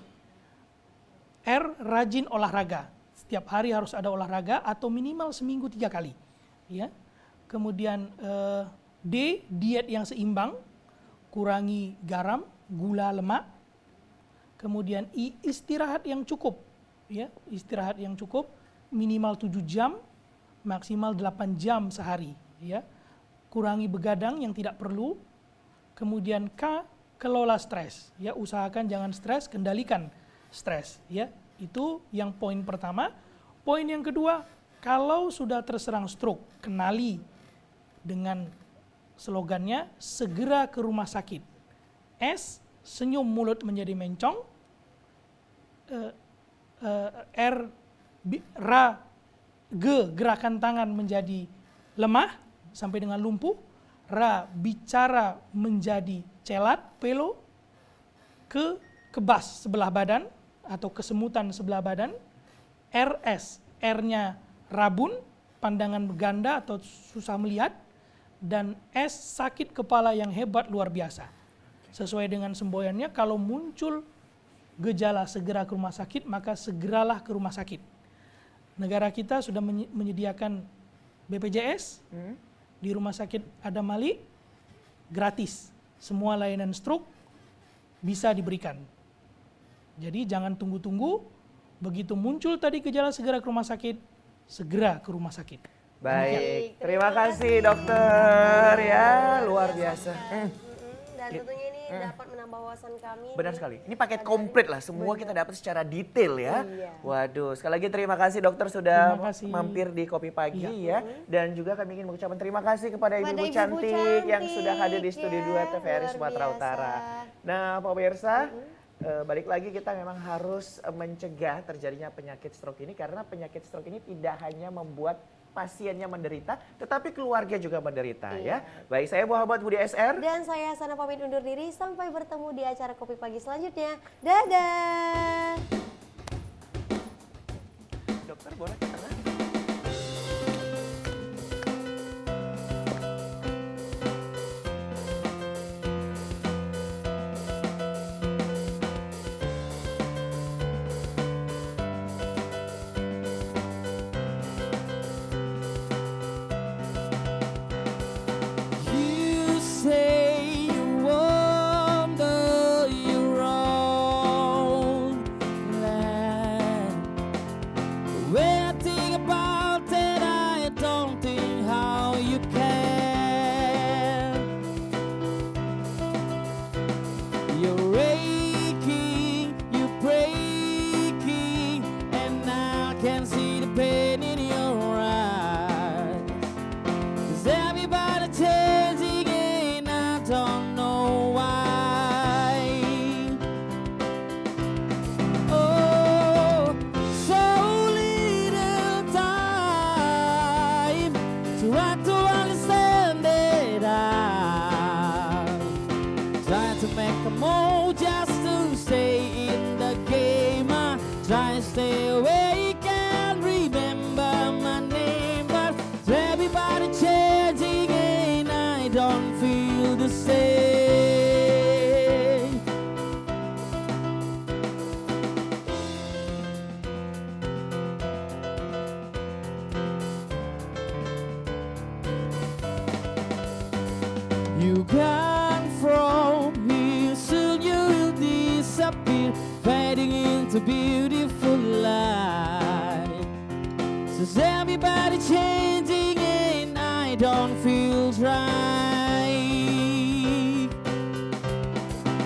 R, rajin olahraga. Setiap hari harus ada olahraga atau minimal seminggu 3 kali. Ya. Kemudian D, diet yang seimbang, kurangi garam, gula, lemak. Kemudian I, istirahat yang cukup. Ya, istirahat yang cukup, minimal 7 jam, maksimal 8 jam sehari. Ya. Kurangi begadang yang tidak perlu. Kemudian K, kelola stres. Ya, usahakan jangan stres, kendalikan stres. Ya, itu yang poin pertama. Poin yang kedua, kalau sudah terserang stroke, kenali dengan slogannya segera ke rumah sakit. S, senyum mulut menjadi mencong. G, gerakan tangan menjadi lemah sampai dengan lumpuh. Ra, bicara menjadi celat, pelo. Ke, kebas sebelah badan atau kesemutan sebelah badan. RS, R-nya rabun, pandangan berganda atau susah melihat. Dan S, sakit kepala yang hebat luar biasa. Sesuai dengan semboyannya, kalau muncul gejala segera ke rumah sakit, maka segeralah ke rumah sakit. Negara kita sudah menyediakan BPJS, di Rumah Sakit Adam Malik, gratis. Semua layanan stroke bisa diberikan. Jadi jangan tunggu-tunggu, begitu muncul tadi gejala segera ke rumah sakit, segera ke rumah sakit. Baik, terima kasih dokter ya, luar biasa. Dan tentunya ini dapat menambah wawasan kami. Benar sekali, ini paket komplit lah, semua kita dapat secara detail ya. Iya. Waduh, sekali lagi terima kasih dokter sudah Terima kasih. mampir di Kopi Pagi Iya. ya. Dan juga kami ingin mengucapkan terima kasih kepada Kepada ibu-ibu Ibu cantik yang cantik, sudah hadir di studio ya, 2 TVRI luar Sumatera biasa. Utara. Nah pemirsa, balik lagi kita memang harus mencegah terjadinya penyakit stroke ini, karena penyakit stroke ini tidak hanya membuat pasiennya menderita, tetapi keluarga juga menderita ya. Baik, saya Muhammad Budi SR. Dan saya Sana pamit undur diri, sampai bertemu di acara Kopi Pagi selanjutnya. Dadah! Dokter boleh ke tengah? You say you wander your own land, waiting don't know why. Oh, so little time to try to understand it. I try to make a move just to stay in the game. I try to stay awake and remember my name, but everybody changing and I don't feel the same. You gone from here, soon you'll disappear, fading into beautiful light. Says everybody changing and I don't feel right.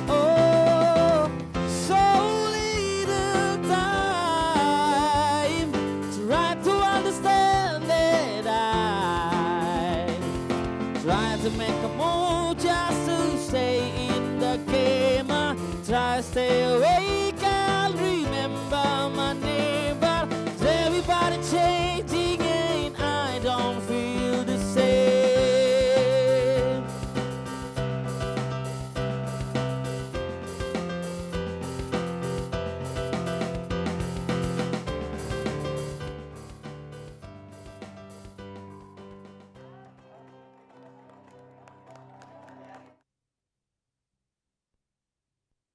Oh, so little time to try to understand that I try to make a move just to stay in the game. I try to stay away